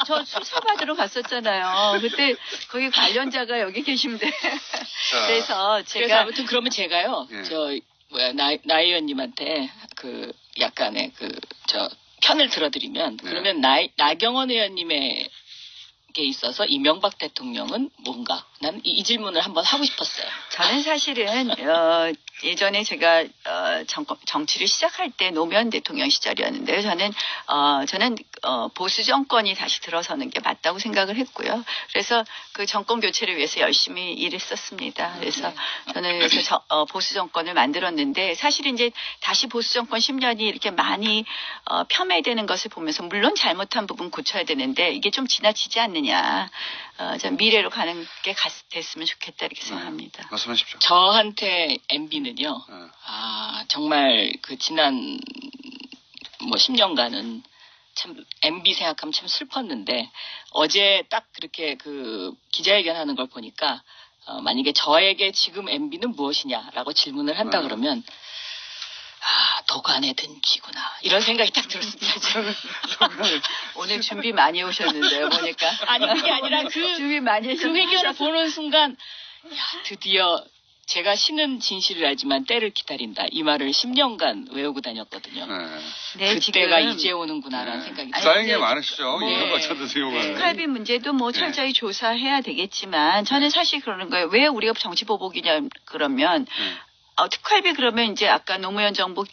저 수사받으러 갔었잖아요. 그때 거기 관련자가 여기 계신데. 그래서 그래서 제가 아무튼 그러면 제가요. 예. 나 의원님한테 그 약간의 편을 들어드리면 네. 그러면 나경원 의원님에게 있어서 이명박 대통령은 뭔가 난 이 질문을 한번 하고 싶었어요. 저는 사실은 예전에 제가 정치를 시작할 때 노무현 대통령 시절이었는데요. 저는 보수 정권이 다시 들어서는 게 맞다고 생각을 했고요. 그래서 그 정권 교체를 위해서 열심히 일했었습니다. 그래서 저는 그래서 보수 정권을 만들었는데 사실 이제 다시 보수 정권 10년이 이렇게 많이 폄훼되는 것을 보면서 물론 잘못한 부분 고쳐야 되는데 이게 좀 지나치지 않느냐. 전 미래로 가는 게 됐으면 좋겠다 이렇게 생각합니다. 말씀하십시오. 저한테 MB는요. 네. 정말 그 지난 10년간은 참 MB 생각하면 참 슬펐는데 어제 딱 그렇게 그 기자회견하는 걸 보니까 만약에 저에게 지금 MB는 무엇이냐라고 질문을 한다 그러면 도간에 든 쥐구나 이런 생각이 딱 들었습니다. 오늘 준비 많이 오셨는데요, 보니까. 아니 그게 아니라 준비 많이 그 회견을 보는 순간 드디어 제가 신은 진실을 알지만 때를 기다린다. 이 말을 10년간 외우고 다녔거든요. 네, 그때가 지금 이제 오는구나라는 생각이 들어요. 쌓인 게 많으시죠. 뭐, 이런 것 같은 경우는. 특활비 문제도 뭐 철저히 조사해야 되겠지만 저는 사실 그러는 거예요. 왜 우리가 정치보복이냐 그러면 특활비 그러면 이제 아까 노무현 정부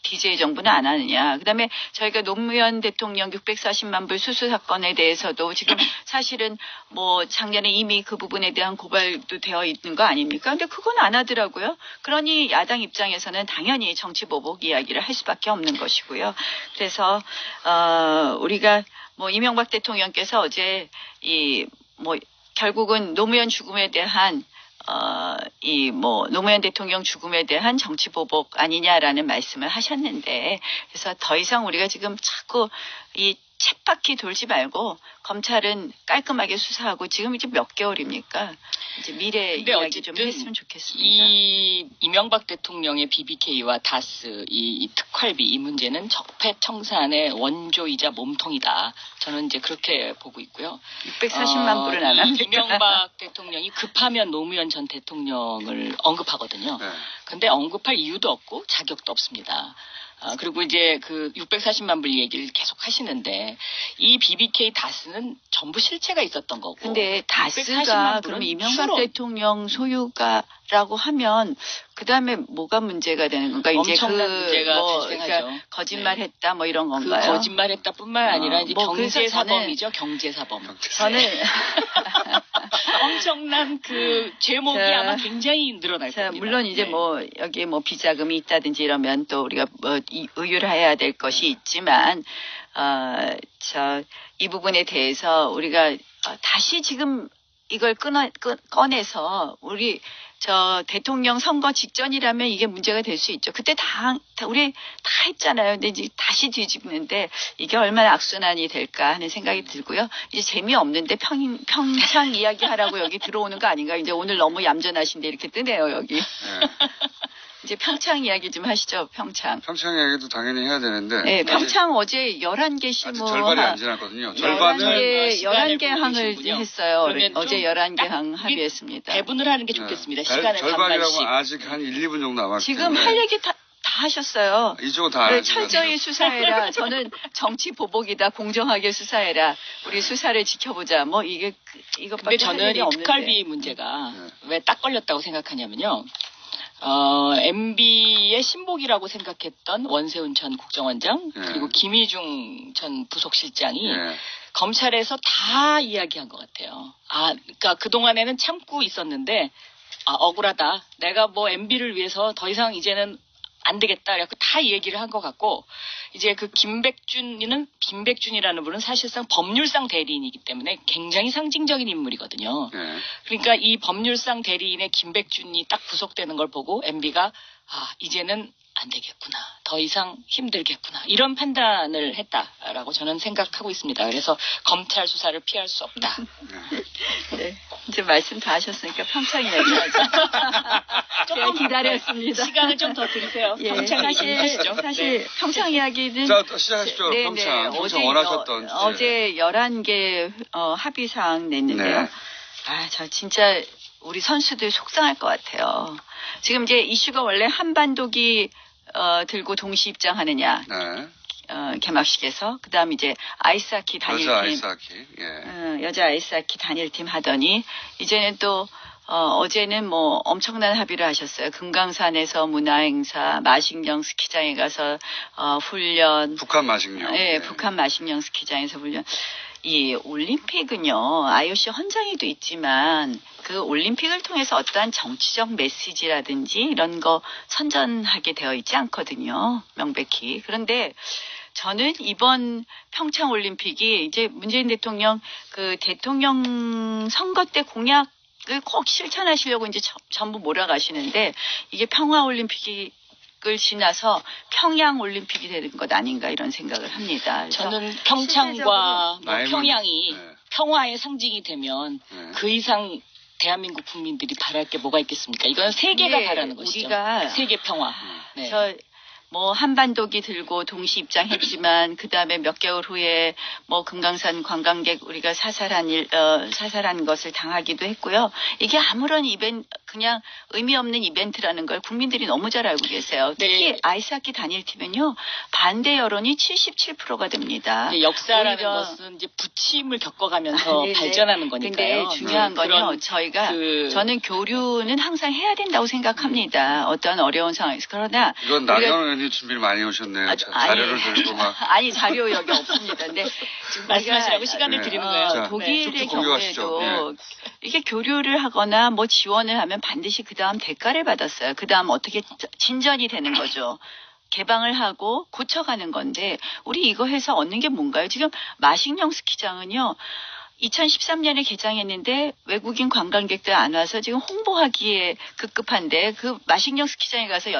DJ 정부는 안 하느냐. 그다음에 저희가 노무현 대통령 640만 불 수수 사건에 대해서도 지금 사실은 뭐 작년에 이미 그 부분에 대한 고발도 되어 있는 거 아닙니까? 근데 그건 안 하더라고요. 그러니 야당 입장에서는 당연히 정치보복 이야기를 할 수밖에 없는 것이고요. 그래서 우리가 뭐 이명박 대통령께서 어제 결국은 노무현 죽음에 대한 노무현 대통령 죽음에 대한 정치보복 아니냐라는 말씀을 하셨는데, 그래서 더 이상 우리가 지금 자꾸 이 쳇바퀴 돌지 말고 검찰은 깔끔하게 수사하고 지금 이제 몇 개월입니까? 이제 미래 이야기 좀 했으면 좋겠습니다. 이 이명박 대통령의 BBK와 다스 이 특활비 이 문제는 적폐청산의 원조이자 몸통이다. 저는 이제 그렇게 보고 있고요. 640만 불은 안 합니까? 이명박 대통령이 급하면 노무현 전 대통령을 언급하거든요. 근데 언급할 이유도 없고 자격도 없습니다. 그리고 이제 그 640만 불 얘기를 계속 하시는데 이 BBK 다스는 전부 실체가 있었던 거고. 근데 다스가 그러면 이명박 대통령 소유가라고 하면 그 다음에 뭐가 문제가 되는 건가? 이제 엄청난 문제가 발생하죠. 그러니까 거짓말했다 뭐 이런 건가요? 그 거짓말했다뿐만 아니라 이제 경제사범이죠. 경제사범. 저는 엄청난 그 제목이 아마 굉장히 늘어날 겁니다. 물론 이제 뭐 여기에 뭐 비자금이 있다든지 이러면 또 우리가 뭐 의율해야 될 것이 있지만 이 부분에 대해서 우리가 다시 지금 이걸 꺼내서 우리 대통령 선거 직전이라면 이게 문제가 될 수 있죠. 그때 우리 다 했잖아요. 근데 이제 다시 뒤집는데 이게 얼마나 악순환이 될까 하는 생각이 들고요. 이제 재미없는데 평창 이야기 하라고 여기 들어오는 거 아닌가. 이제 오늘 너무 얌전하신데 이렇게 뜨네요, 여기. 이제 평창 이야기 좀 하시죠, 평창. 평창 이야기도 당연히 해야 되는데. 네, 평창 어제 11개 아직 절반이 안 지났거든요. 11개 항을 했어요. 어제 11개 항 합의했습니다. 배분을 하는 게 좋겠습니다. 시간을 절반이라고 반반씩. 아직 한 1, 2분 정도 남았기 지금 때문에. 할 얘기 다 하셨어요. 이쪽은 다 안 철저히 수사해라. 저는 정치 보복이다. 공정하게 수사해라. 우리 수사를 지켜보자. 뭐 이것밖에 근데 저는 할 일이 이 없는데. 특활비 문제가 왜 딱 걸렸다고 생각하냐면요. MB의 신복이라고 생각했던 원세훈 전 국정원장 그리고 김희중 전 부속실장이 검찰에서 다 이야기한 것 같아요. 그러니까 그동안에는 참고 있었는데 억울하다. 내가 뭐 MB를 위해서 더 이상 이제는 안 되겠다. 그래서 다 이 얘기를 한 것 같고 이제 그 김백준이라는 분은 사실상 법률상 대리인이기 때문에 굉장히 상징적인 인물이거든요. 그러니까 이 법률상 대리인의 김백준이 딱 구속되는 걸 보고 MB가 이제는 안 되겠구나. 더 이상 힘들겠구나. 이런 판단을 했다라고 저는 생각하고 있습니다. 그래서 검찰 수사를 피할 수 없다. 네, 이제 말씀 다 하셨으니까 평창 이야기 하죠. 제가 기다렸습니다. 시간을 좀 더 드리세요. 예, 평창 이야기 하시죠. 사실 평창 이야기는 자, 시작하십시오. 평창 원하셨던 주제. 어제 11개 합의사항 냈는데요. 저 진짜 우리 선수들 속상할 것 같아요. 지금 이제 이슈가 원래 한반도기 들고 동시 입장하느냐. 개막식에서 그다음 이제 아이스하키 단일팀 여자 아이스하키 단일팀 하더니 이제는 또 어제는 뭐 엄청난 합의를 하셨어요. 금강산에서 문화행사, 마식령 스키장에 가서 훈련. 북한 마식령. 네, 북한 마식령 스키장에서 훈련. 이 올림픽은요, IOC 헌장에도 있지만 그 올림픽을 통해서 어떠한 정치적 메시지라든지 이런 거 선전하게 되어 있지 않거든요. 명백히. 그런데 저는 이번 평창 올림픽이 이제 문재인 대통령 그 대통령 선거 때 공약을 꼭 실천하시려고 이제 전부 몰아가시는데 이게 평화 올림픽이 올림픽을 지나서 평양 올림픽이 되는 것 아닌가 이런 생각을 합니다. 그래서 저는 평창과 뭐 나이만- 평양이 네. 평화의 상징이 되면 네. 그 이상 대한민국 국민들이 바랄 게 뭐가 있겠습니까? 이건 세계가 네, 바라는 것이죠. 우리가 세계 평화. 네. 뭐 한반도기 들고 동시 입장했지만 그 다음에 몇 개월 후에 뭐 금강산 관광객 우리가 사살한 것을 당하기도 했고요. 이게 아무런 그냥 의미 없는 이벤트라는 걸 국민들이 너무 잘 알고 계세요. 특히 네. 아이스하키 단일팀은요 반대 여론이 77%가 됩니다. 이제 역사라는 오히려- 것은 이제 부침을 겪어가면서 네, 네. 발전하는 거니까요. 근데 중요한 건요. 그런 저희가 저는 저는 교류는 항상 해야 된다고 생각합니다. 어떤 어려운 상황에서. 그러나 이건 우리가- 나경원 의원님 준비를 많이 오셨네요. 아, 자료를 들고 막. 아니 자료 여기 없습니다. 근데 지금 말씀하시라고 시간을 네. 드리는 어, 거예요. 자, 독일의 쭉쭉 공유하시죠. 경우에도 이게 교류를 하거나 뭐 지원을 하면 반드시 그 다음 대가를 받았어요. 그 다음 어떻게 진전이 되는 거죠. 개방을 하고 고쳐가는 건데 우리 이거 해서 얻는 게 뭔가요? 지금 마식령 스키장은요. 2013년에 개장했는데 외국인 관광객들 안 와서 지금 홍보하기에 급급한데 그 마식령 스키장에 가서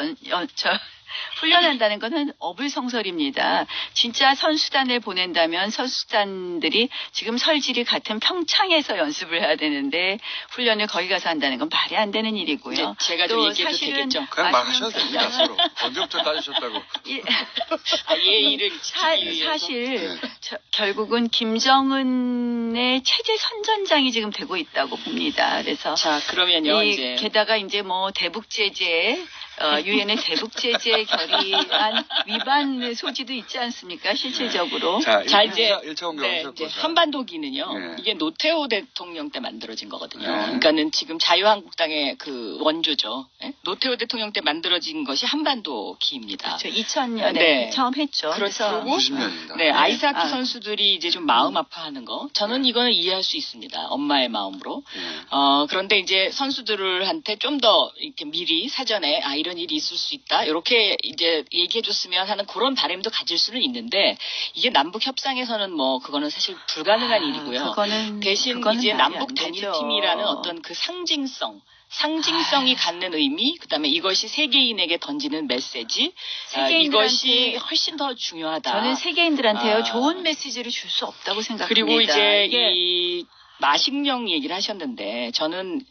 훈련한다는 것은 어불성설입니다. 진짜 선수단을 보낸다면 선수단들이 지금 설질이 같은 평창에서 연습을 해야 되는데 훈련을 거기 가서 한다는 건 말이 안 되는 이제 일이고요. 제가 좀 또 얘기해도 사실은 되겠죠. 그냥 말하셔도 됩니다. 마식령 서로. 언제부터 따지셨다고. 예의를 지키기 위해서. 사실 네. 결국은 김정은의 체제 선전장이 지금 되고 있다고 봅니다. 그래서 자, 그러면요, 이제. 게다가 이제 뭐 대북 제재 유엔의 대북 제재 결의안 위반 소지도 있지 않습니까? 실질적으로. 자, 이제, 1차 공격 네, 하셨고. 이제 한반도기는요, 네. 이게 노태우 대통령 때 만들어진 거거든요. 네. 그러니까는 지금 자유한국당의 그 원조죠. 예? 노태우 대통령 때 만들어진 것이 한반도기입니다. 그렇죠. 2000년에 네. 처음 했죠. 그렇죠. 90년입니다. 네, 아이스하키 아. 선수들이 이제 좀 마음 아파하는 거. 저는 이거는 이해할 수 있습니다. 엄마의 마음으로. 네. 그런데 이제 선수들한테 좀 더 이렇게 미리 사전에 이런 일이 있을 수 있다. 이렇게 이제 얘기해 줬으면 하는 그런 바람도 가질 수는 있는데 이게 남북 협상에서는 뭐 그거는 사실 불가능한 일이고요. 대신 이제 말이 남북 안 되죠. 단일팀이라는 어떤 그 상징성이 갖는 의미, 그다음에 이것이 세계인에게 던지는 메시지, 이것이 훨씬 더 중요하다. 저는 세계인들한테요 아. 좋은 메시지를 줄 수 없다고 생각합니다. 그리고 이제 이게 이 마식령 얘기를 하셨는데 저는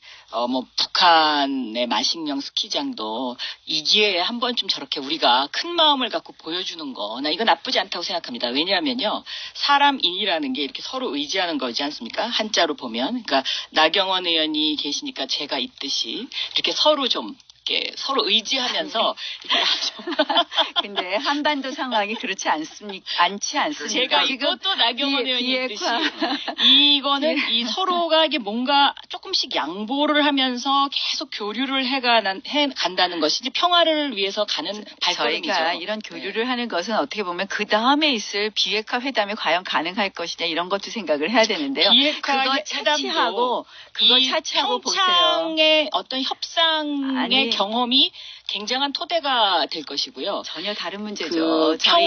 뭐 북한의 마식령 스키장도 이 기회에 한 번쯤 저렇게 우리가 큰 마음을 갖고 보여주는 거, 나 이거 나쁘지 않다고 생각합니다. 왜냐하면요, 사람인이라는 게 이렇게 서로 의지하는 거지 않습니까? 한자로 보면, 그러니까 나경원 의원이 계시니까 제가 있듯이 이렇게 서로 좀 이렇게 서로 의지하면서 이렇게 근데 한반도 상황이 그렇지 않습니까? 제가 지금 또 나경원 의원이 있듯이 비핵화. 이거는 이 서로가 이게 뭔가 조금씩 양보를 하면서 계속 교류를 간다는 것이 이제 평화를 위해서 가는 발걸음이죠. 저희가 이런 교류를 하는 것은 어떻게 보면 그 다음에 있을 비핵화 회담이 과연 가능할 것이냐 이런 것도 생각을 해야 되는데요. 비핵화 그거 차치하고 보세요. 평창의 어떤 협상의 아니. 경험이 굉장한 토대가 될 것이고요. 전혀 다른 문제죠. 그 저희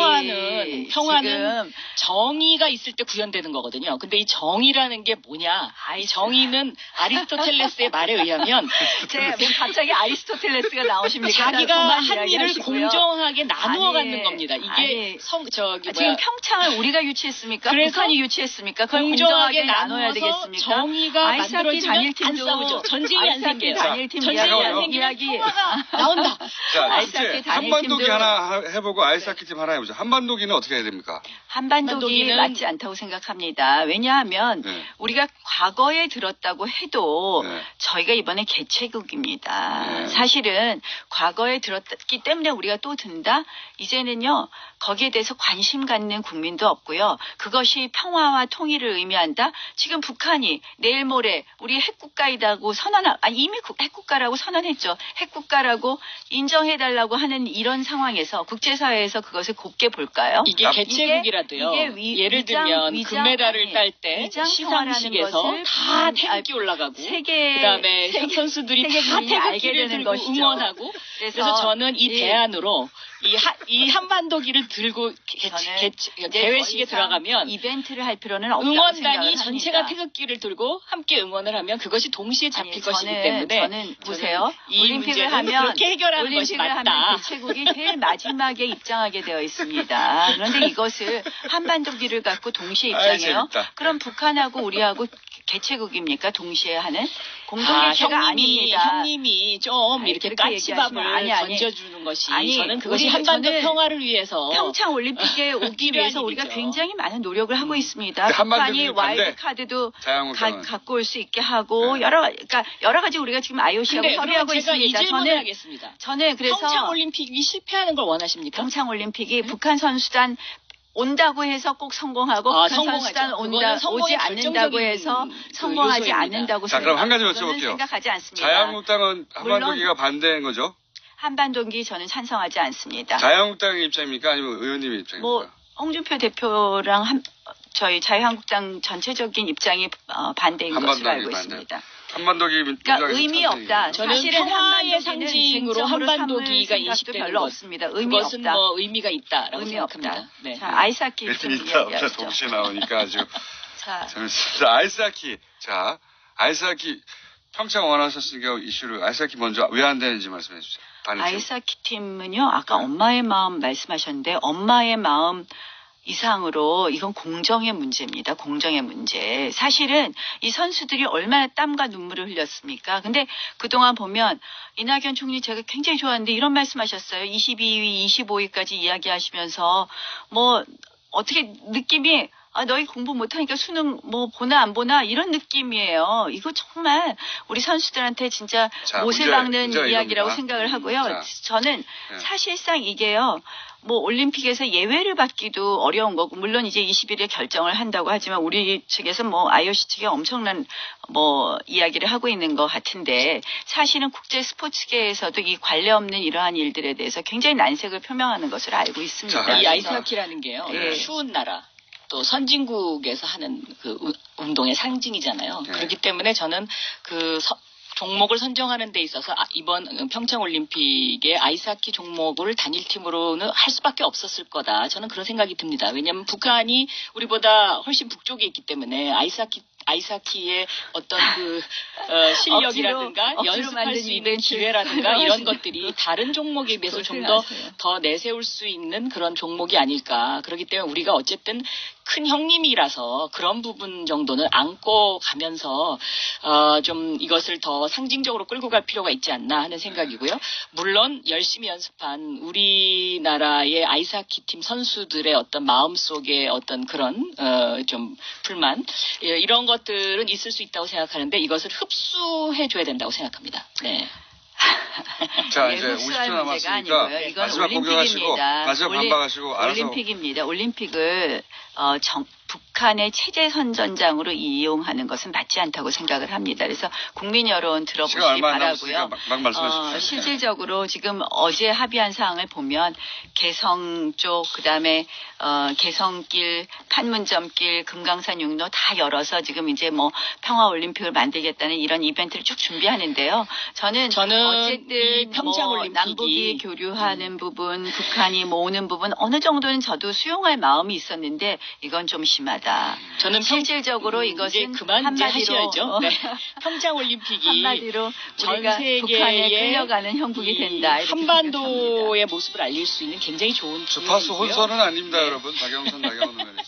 평화는 지금 정의가 있을 때 구현되는 거거든요. 근데 이 정의라는 게 뭐냐? 이 정의는 아리스토텔레스의 말에 의하면 제가 뭐 갑자기 아리스토텔레스가 나오십니까? 자기가 그만 한 일을 이야기하시고요. 공정하게 나누어 아니, 갖는 겁니다. 이게 아니, 지금 뭐야? 평창을 우리가 유치했습니까? 그래서 북한이 유치했습니까? 그걸 공정하게 공정하게 나눠야 나눠서 되겠습니까? 정의가 아이스하키 만들어지면 안 단일팀도 싸우죠. 전쟁이 안 아이스하키 생겨요. 단일팀 전쟁이 이야기- 안 생기면 이야기. 평화가 나온다. 자, 아이스하키 이제 단일팀도- 한반도기 하나 해보고 아이스하키 팀 하나 해보자. 한반도기는 어떻게 해야 됩니까? 한반도기 한반도기는- 맞지 않다고 생각합니다. 왜냐하면 네. 우리가 과거에 들었다고 해도 네. 저희가 이번에 개최국입니다. 네. 사실은 과거에 들었기 때문에 우리가 또 든다? 이제는요, 거기에 대해서 관심 갖는 국민도 없고요. 그것이 평화와 통일을 의미한다? 지금 북한이 내일 모레 우리 핵국가이다고 이미 핵국가라고 선언했죠. 핵국가라고 인정해달라고 하는 이런 상황에서 국제사회에서 그것을 곱게 볼까요? 이게 개최국이라도요. 이게 예를 들면 금메달을 딸 때 위장평화라는 시상식에서 것을 다 태극기 올라가고 그다음에 선수들이 다 세계 국민이 알게 태극기를 되는 들고 것이죠. 응원하고 그래서 저는 이 대안으로 이 한반도기를 들고 개회식에 들어가면 이벤트를 할 필요는 없다고 응원단이 생각을 전체가 합니다. 태극기를 들고 함께 응원을 하면 그것이 동시에 잡힐 것이기 때문에 저는 보세요. 이 올림픽을 문제는 하면 그렇게 해결하는 것이 올림픽을 맞다. 하면 개최국이 제일 마지막에 입장하게 되어 있습니다. 그런데 이것을 한반도기를 갖고 동시에 아이, 입장해요. 재밌다. 그럼 북한하고 우리하고 개최국입니까? 동시에 하는 공동개최가 아닙니다. 형님이 좀 아니, 이렇게 그렇게 까치밥을 얘기하시면 아니. 던져주는 것이 아니, 저는 그것이 우리가 한반도 저는 평화를 위해서 평창 올림픽에 오기 필요한 위해서 우리가 일이죠. 굉장히 많은 노력을 하고 있습니다. 근데 한반도 북한이 기준 반대. 와일드 카드도 자유한국당은. 갖고 올 수 있게 하고 네. 그러니까 여러 가지 우리가 지금 IOC하고 근데 협의하고 제가 이 있습니다. 질문을 하겠습니다. 저는 그래서 평창 올림픽이 실패하는 걸 원하십니까? 평창 올림픽이 북한 선수단 온다고 해서 꼭 성공하고 아, 북한 선수단 성공하죠. 온다 그거는 성공의 오지 않는다고 결정적인 해서 그 성공하지 요소입니다. 않는다고 자, 그럼 한 가지 저는 여쭤볼게요. 생각하지 않습니다. 자유한국당은 한반도기가 반대인 거죠? 한반도기 저는 찬성하지 않습니다. 자유한국당의 입장입니까? 아니면 의원님의 입장입니까? 뭐 홍준표 대표랑 저희 자유한국당 전체적인 입장이 반대인 것으로 알고 반대. 있습니다. 한반도기 그러니까 의미 없다. 저는 사실은 평화의 한반도기는 상징으로 쟁점으로 한반도기가 삼을 생각도 인식되는 별로 것. 없습니다. 의미 그것은 없다. 뭐 의미가 있다라고 의미 생각합니다. 없다. 네. 자, 아이스하키 좀 일단 없다 이야기하시죠. 동시에 나오니까 아주 자, 재밌습니다. 아이스하키. 자, 아이스하키 평창 원하셨으니까 이슈를 아이스하키 먼저 왜 안 되는지 말씀해 주세요. 반응 좀. 아이스하키 팀은요. 아까 네. 엄마의 마음 말씀하셨는데 엄마의 마음 이상으로 이건 공정의 문제입니다. 공정의 문제. 사실은 이 선수들이 얼마나 땀과 눈물을 흘렸습니까? 근데 그동안 보면 이낙연 총리 제가 굉장히 좋아하는데 이런 말씀하셨어요. 22위, 25위까지 이야기하시면서 뭐 어떻게 느낌이 너희 공부 못하니까 수능 뭐 보나 안 보나 이런 느낌이에요. 이거 정말 우리 선수들한테 진짜 자, 못을 박는 문제가 이야기라고 이겁니다. 생각을 하고요. 자. 저는 네. 사실상 이게요. 뭐 올림픽에서 예외를 받기도 어려운 거고 물론 이제 20일에 결정을 한다고 하지만 우리 측에서 뭐 IOC 측에 엄청난 뭐 이야기를 하고 있는 것 같은데 사실은 국제 스포츠계에서도 이 관련 없는 이러한 일들에 대해서 굉장히 난색을 표명하는 것으로 알고 있습니다. 자, 이 그래서 아이스하키라는 게요. 예. 추운 나라. 또 선진국에서 하는 그 운동의 상징이잖아요. 네. 그렇기 때문에 저는 그 종목을 선정하는 데 있어서 이번 평창 올림픽의 아이스하키 종목을 단일팀으로는 할 수밖에 없었을 거다. 저는 그런 생각이 듭니다. 왜냐하면 북한이 우리보다 훨씬 북쪽에 있기 때문에 아이스하키의 어떤 그 실력이라든가 억지로 연습할 만든 수 있는 이벤트. 기회라든가 이런 것들이 다른 종목에 비해서 좀 더 내세울 수 있는 그런 종목이 아닐까. 그렇기 때문에 우리가 어쨌든 큰 형님이라서 그런 부분 정도는 안고 가면서 좀 이것을 더 상징적으로 끌고 갈 필요가 있지 않나 하는 생각이고요. 물론 열심히 연습한 우리나라의 아이스하키 팀 선수들의 어떤 마음속에 어떤 그런 좀 불만 이런 것들은 있을 수 있다고 생각하는데 이것을 흡수해 줘야 된다고 생각합니다. 네. 자, 예, 이제 흡수할 50초 문제가 남았으니까 아니고요. 이건 마지막 공격하시고 올림픽입니다. 마지막 반박하시고 알아서 올림픽입니다. 올림픽을 북한의 체제 선전장으로 이용하는 것은 맞지 않다고 생각을 합니다. 그래서 국민 여론 시간 들어보시기 얼마 안 바라고요. 남았으니까 막 말씀하십시오. 실질적으로 지금 어제 합의한 사항을 보면 개성 쪽 그다음에 개성길, 판문점길, 금강산 육로 다 열어서 지금 이제 뭐 평화 올림픽을 만들겠다는 이런 이벤트를 쭉 준비하는데요. 저는 어쨌든 이 평창 뭐 올림픽이 남북이 교류하는 부분, 북한이 모으는 부분 어느 정도는 저도 수용할 마음이 있었는데 이건 좀 심하다. 저는 실질적으로 이제 이것은 그만 이제 한마디로 하셔야죠. 네. 평창 올림픽이 한마디로 전 우리가 세계의 북한에 끌려가는 형국이 이 된다. 이렇게 한반도의 모습을 알릴 수 있는 굉장히 좋은 주파수 기회이고요. 혼선은 아닙니다, 네. 여러분. 박영선, 나경원 의원이었습니다.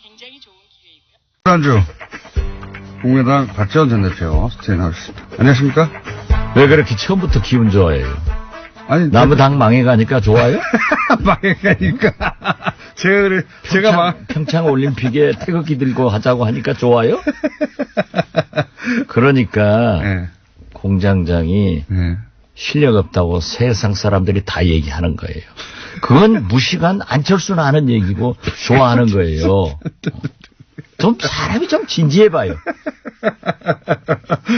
굉장히 좋은 기회이고요. 지난주 국민의당 박지원 전 대표 진행하겠습니다. 안녕하십니까? 왜 그렇게 처음부터 기분 좋아해요? 아니 나무 당 망해가니까 좋아요? 망해가니까 평창 올림픽에 태극기 들고 하자고 하니까 좋아요? 그러니까 네. 공장장이 네. 실력 없다고 세상 사람들이 다 얘기하는 거예요. 그건 무시간 안철수는 하는 얘기고 좋아하는 거예요. 좀 사람이 좀 진지해봐요.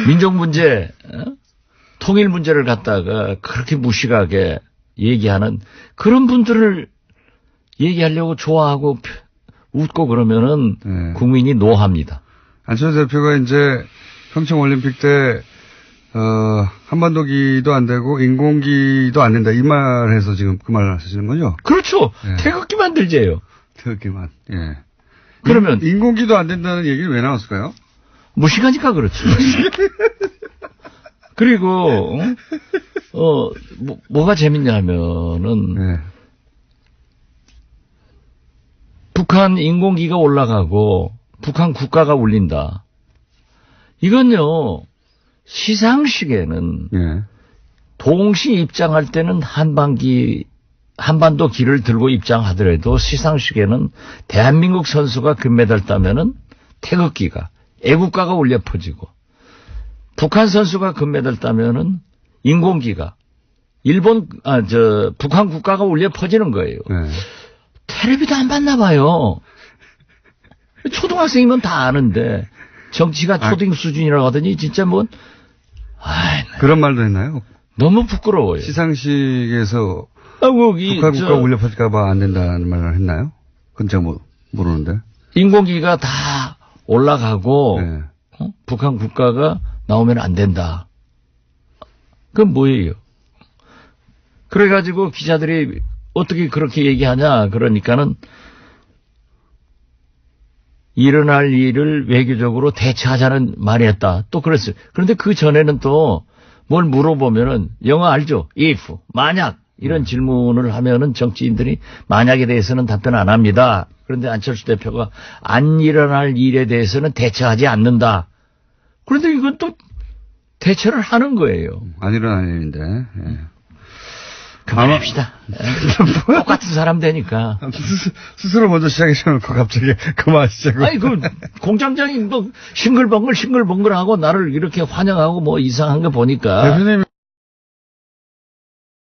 민족 문제, 통일 문제를 갖다가 그렇게 무식하게 얘기하는 그런 분들을 얘기하려고 좋아하고 웃고 그러면은 네. 국민이 노합니다. 안철수 대표가 이제 평창 올림픽 때 한반도기도 안 되고 인공기도 안 된다. 이 말해서 지금 그 말을 하시는 거죠? 그렇죠. 예. 태극기 만들재요. 태극기만. 예. 그러면 인공기도 안 된다는 얘기는 왜 나왔을까요? 무시가니까 그렇죠. 그리고 뭐가 재밌냐면은 예. 북한 인공기가 올라가고 북한 국가가 울린다. 이건요 시상식에는 예. 동시 입장할 때는 한반도 길을 들고 입장하더라도 시상식에는 대한민국 선수가 금메달 따면은 태극기가 애국가가 울려 퍼지고 북한 선수가 금메달 따면은 인공기가 북한 국가가 울려 퍼지는 거예요. 예. 텔레비도 안 봤나 봐요. 초등학생이면 다 아는데 정치가 초등 수준이라고 하더니 진짜 그런 말도 했나요? 너무 부끄러워요. 시상식에서 아이고, 북한 국가 울려 퍼질까봐 안 된다는 말을 했나요? 그건 제가 모르는데. 인공기가 다 올라가고 예. 북한 국가가 나오면 안 된다. 그건 뭐예요? 그래가지고 기자들이 어떻게 그렇게 얘기하냐 그러니까는 일어날 일을 외교적으로 대처하자는 말이 했다. 또 그랬어요. 그런데 그 전에는 또 뭘 물어보면은 영어 알죠? if, 만약 이런 질문을 하면은 정치인들이 만약에 대해서는 답변 안 합니다. 그런데 안철수 대표가 안 일어날 일에 대해서는 대처하지 않는다. 그런데 이건 또 대처를 하는 거예요. 안 일어날 일인데. 예. 그만합시다. 똑같은 사람 되니까. 스스로 먼저 시작해놓고 갑자기 그만하시자고. 아니, 공장장이 싱글벙글 하고 나를 이렇게 환영하고 이상한 거 보니까. 대표님이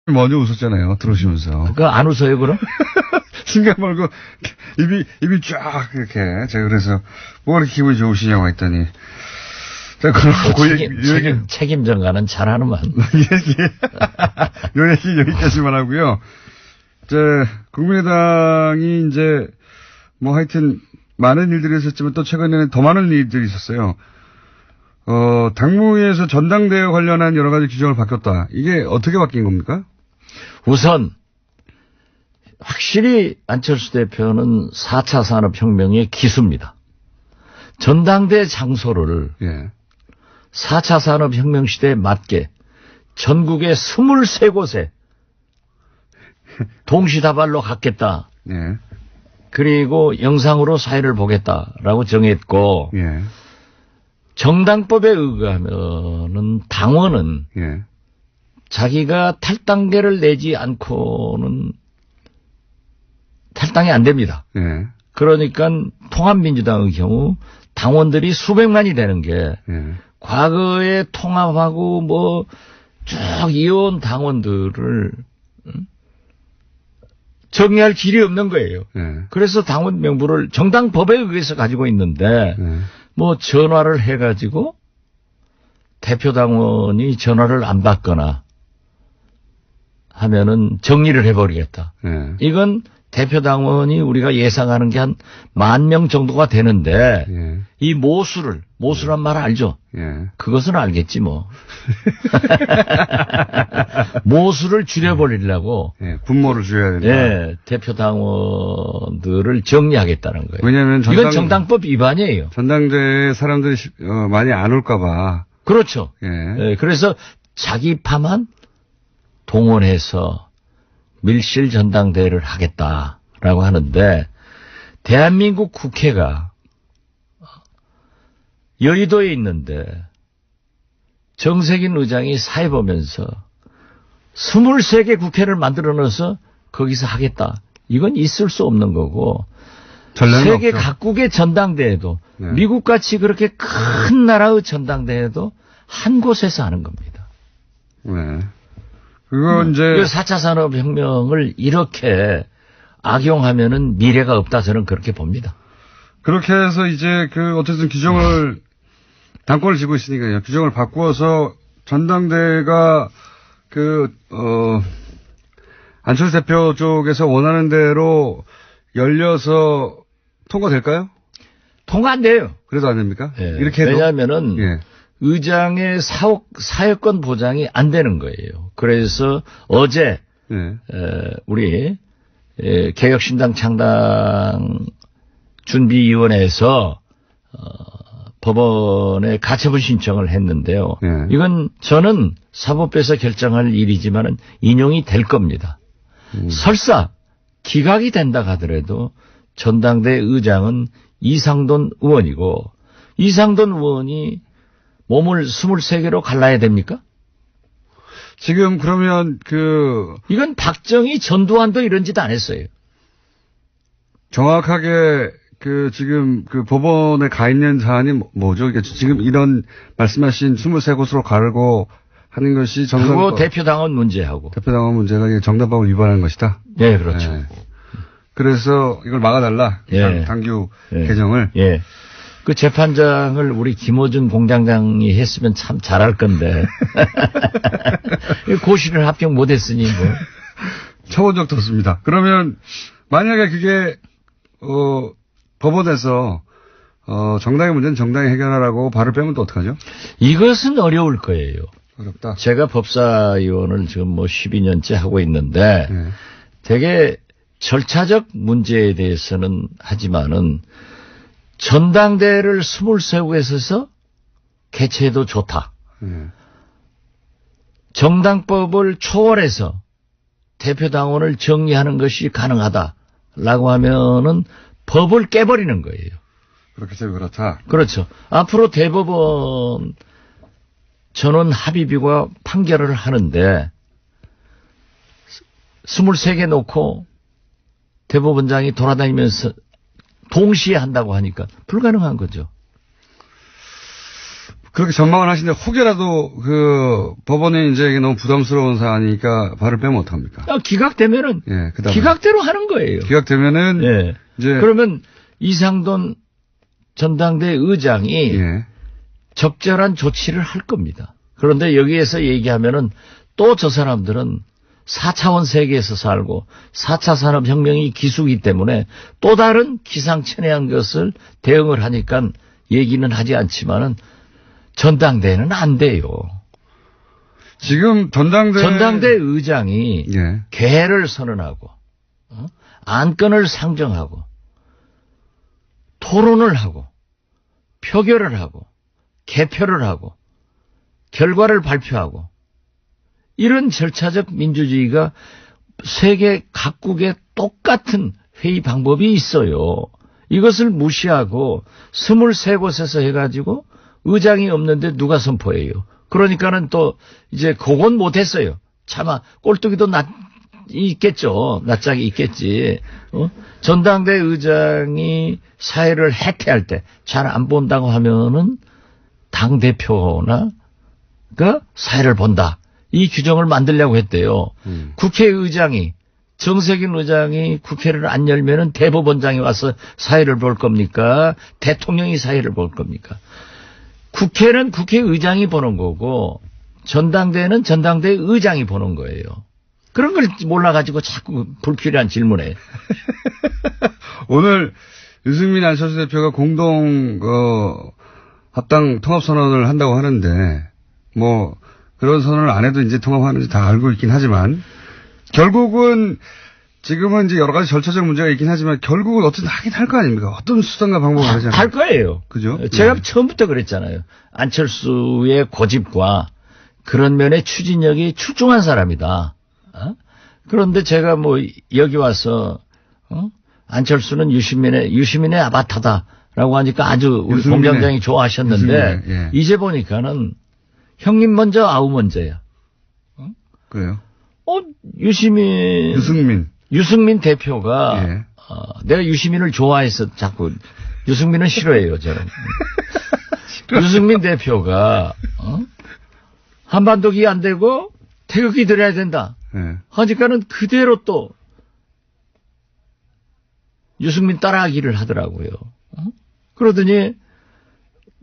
먼저 웃었잖아요. 들어오시면서. 그거 안 웃어요, 그럼? 생각 말고 입이 쫙 이렇게. 제가 그래서 뭐가 이렇게 기분이 좋으시냐고 했더니. 책임 전가는 잘하는만. 요 얘기 여기까지만 하고요. 국민의당이 이제 하여튼 많은 일들이 있었지만 또 최근에는 더 많은 일들이 있었어요. 당무위에서 전당대회 관련한 여러 가지 규정을 바뀌었다. 이게 어떻게 바뀐 겁니까? 우선 확실히 안철수 대표는 4차 산업혁명의 기수입니다. 전당대회 장소를 예. 4차 산업혁명 시대에 맞게 전국의 23곳에 동시다발로 갖겠다. 예. 그리고 영상으로 사회를 보겠다라고 정했고 예. 정당법에 의하면은 당원은 예. 자기가 탈당계를 내지 않고는 탈당이 안 됩니다. 예. 그러니까 통합민주당의 경우 당원들이 수백만이 되는 게 예. 과거에 통합하고 쭉 이어온 당원들을 정리할 길이 없는 거예요. 예. 그래서 당원 명부를 정당법에 의해서 가지고 있는데 예. 전화를 해가지고 대표 당원이 전화를 안 받거나 하면은 정리를 해버리겠다. 예. 이건 대표 당원이 우리가 예상하는 게 한 10,000명 정도가 되는데 예. 이 모수란 말 알죠? 예. 그것은 알겠지 뭐. 모수를 줄여버리려고 예. 분모를 줄여야 된다. 예, 대표 당원들을 정리하겠다는 거예요. 왜냐하면 이건 정당법 위반이에요. 전당대회에 사람들이 많이 안 올까봐. 그렇죠. 예. 예, 그래서 자기 파만 동원해서 밀실 전당대회를 하겠다라고 하는데 대한민국 국회가 여의도에 있는데 정세균 의장이 사회 보면서 23개 국회를 만들어 넣어서 거기서 하겠다. 이건 있을 수 없는 거고 세계 없죠. 각국의 전당대회도 네. 미국같이 그렇게 큰 나라의 전당대회도 한 곳에서 하는 겁니다. 네. 그거 이제 4차 산업혁명을 이렇게 악용하면은 미래가 없다 저는 그렇게 봅니다. 그렇게 해서 이제 어쨌든 규정을 당권을 쥐고 있으니까요. 규정을 바꾸어서 전당대회가 안철수 대표 쪽에서 원하는 대로 열려서 통과될까요? 통과 안 돼요. 그래도 안 됩니까? 예. 이렇게 해도 왜냐하면은 예. 의장의 사회권 보장이 안 되는 거예요. 그래서 어제 네. 우리 개혁신당 창당 준비위원회에서 법원에 가처분 신청을 했는데요. 네. 이건 저는 사법부에서 결정할 일이지만은 인용이 될 겁니다. 설사 기각이 된다 하더라도 전당대 의장은 이상돈 의원이고 이상돈 의원이 몸을 23개로 갈라야 됩니까? 지금 그러면 이건 박정희 전두환도 이런 짓 안 했어요. 정확하게 지금 법원에 가 있는 사안이 뭐죠? 이게 지금 이런 말씀하신 23곳으로 가르고 하는 것이 그리고 대표당원 문제하고. 대표당원 문제가 이게 정당법을 위반하는 것이다. 네, 그렇죠. 네. 그래서 이걸 막아달라. 예. 당규 예. 개정을. 예. 그 재판장을 우리 김어준 공장장이 했으면 참 잘할 건데. 고시를 합격 못했으니 뭐. 쳐본 적도 없습니다. 그러면 만약에 그게 법원에서 정당의 문제는 정당이 해결하라고 발을 빼면 또 어떡하죠? 이것은 어려울 거예요. 어렵다. 제가 법사위원을 지금 12년째 하고 있는데 네. 되게 절차적 문제에 대해서는 하지만은 전당대회를 23곳에서 개최해도 좋다. 네. 정당법을 초월해서 대표당원을 정리하는 것이 가능하다라고 하면은 법을 깨버리는 거예요. 그렇게 되면 그렇다. 그렇죠. 앞으로 대법원 전원 합의비가 판결을 하는데 23개 놓고 대법원장이 돌아다니면서 동시에 한다고 하니까 불가능한 거죠. 그렇게 전망을 하시는데 혹여라도 법원에 이제 이게 너무 부담스러운 사안이니까 발을 빼면 어떡합니까? 기각되면은 예, 그다음에 기각대로 하는 거예요. 기각되면은 예. 이제 그러면 이상돈 전당대 의장이 예. 적절한 조치를 할 겁니다. 그런데 여기에서 얘기하면은 또 저 사람들은 4차원 세계에서 살고 4차 산업혁명이 기수이기 때문에 또 다른 기상천외한 것을 대응을 하니까 얘기는 하지 않지만은 전당대회는 안 돼요. 지금 전당대 의장이 예. 개를 선언하고 안건을 상정하고 토론을 하고 표결을 하고 개표를 하고 결과를 발표하고 이런 절차적 민주주의가 세계 각국에 똑같은 회의 방법이 있어요. 이것을 무시하고 23곳에서 해가지고 의장이 없는데 누가 선포해요. 그러니까는 또 이제 그건 못했어요. 차마 꼴뚜기도 있겠죠. 낯짝이 있겠지. 전당대 의장이 사회를 해태할 때 잘 안 본다고 하면은 당대표나 그 사회를 본다. 이 규정을 만들려고 했대요. 국회의장이 정세균 의장이 국회를 안 열면은 대법원장이 와서 사회를 볼 겁니까? 대통령이 사회를 볼 겁니까? 국회는 국회의장이 보는 거고 전당대회는 전당대 의장이 보는 거예요. 그런 걸 몰라가지고 자꾸 불필요한 질문에. 오늘 유승민 안철수 대표가 공동 합당 통합 선언을 한다고 하는데 뭐 그런 선언을 안 해도 이제 통합하는지 다 알고 있긴 하지만 결국은 지금은 이제 여러 가지 절차적 문제가 있긴 하지만 결국은 어쨌든 하긴 할 거 아닙니까? 어떤 수단과 방법을 하잖아요. 할 거예요. 그죠? 제가 네. 처음부터 그랬잖아요. 안철수의 고집과 그런 면에 추진력이 출중한 사람이다. 그런데 제가 뭐 여기 와서 안철수는 유시민의 아바타다라고 하니까 아주 우리 공장장이 좋아하셨는데 예. 이제 보니까는 형님 먼저 아우 먼저야. 그래요? 유승민 대표가 예. 내가 유시민을 좋아해서 자꾸 유승민은 싫어해요 저는. 유승민 대표가 한반도기 안 되고 태극기 들어야 된다. 예. 하니까는 그대로 또 유승민 따라하기를 하더라고요. 그러더니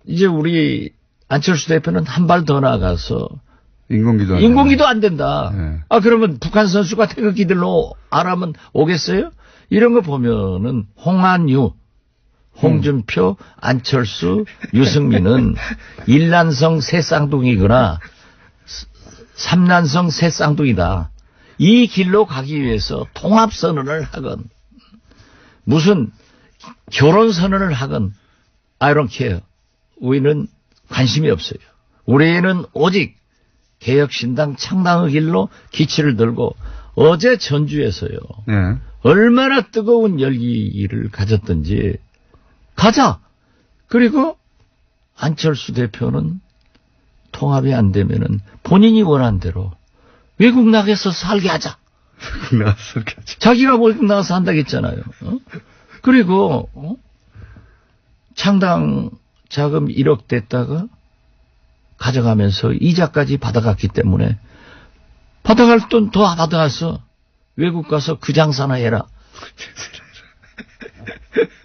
이제 우리 안철수 대표는 한 발 더 나가서 인공기도 안 된다. 네. 그러면 북한 선수가 태극기들로 안 하면 오겠어요? 이런 거 보면은 홍한유 홍준표, 안철수, 유승민은 일란성 새 쌍둥이거나 삼란성 새 쌍둥이다. 이 길로 가기 위해서 통합선언을 하건 무슨 결혼선언을 하건 I don't care. 우리는 관심이 없어요. 우리는 오직 개혁신당 창당의 길로 기치를 들고 어제 전주에서요. 네. 얼마나 뜨거운 열기를 가졌던지 가자. 그리고 안철수 대표는 통합이 안 되면은 본인이 원한 대로 외국 나가서 살게 하자. 자기가 외국 나가서 한다고 했잖아요. 그리고 창당 자금 1억 됐다가 가져가면서 이자까지 받아갔기 때문에 받아갈 돈 더 받아가서 외국 가서 그 장사나 해라.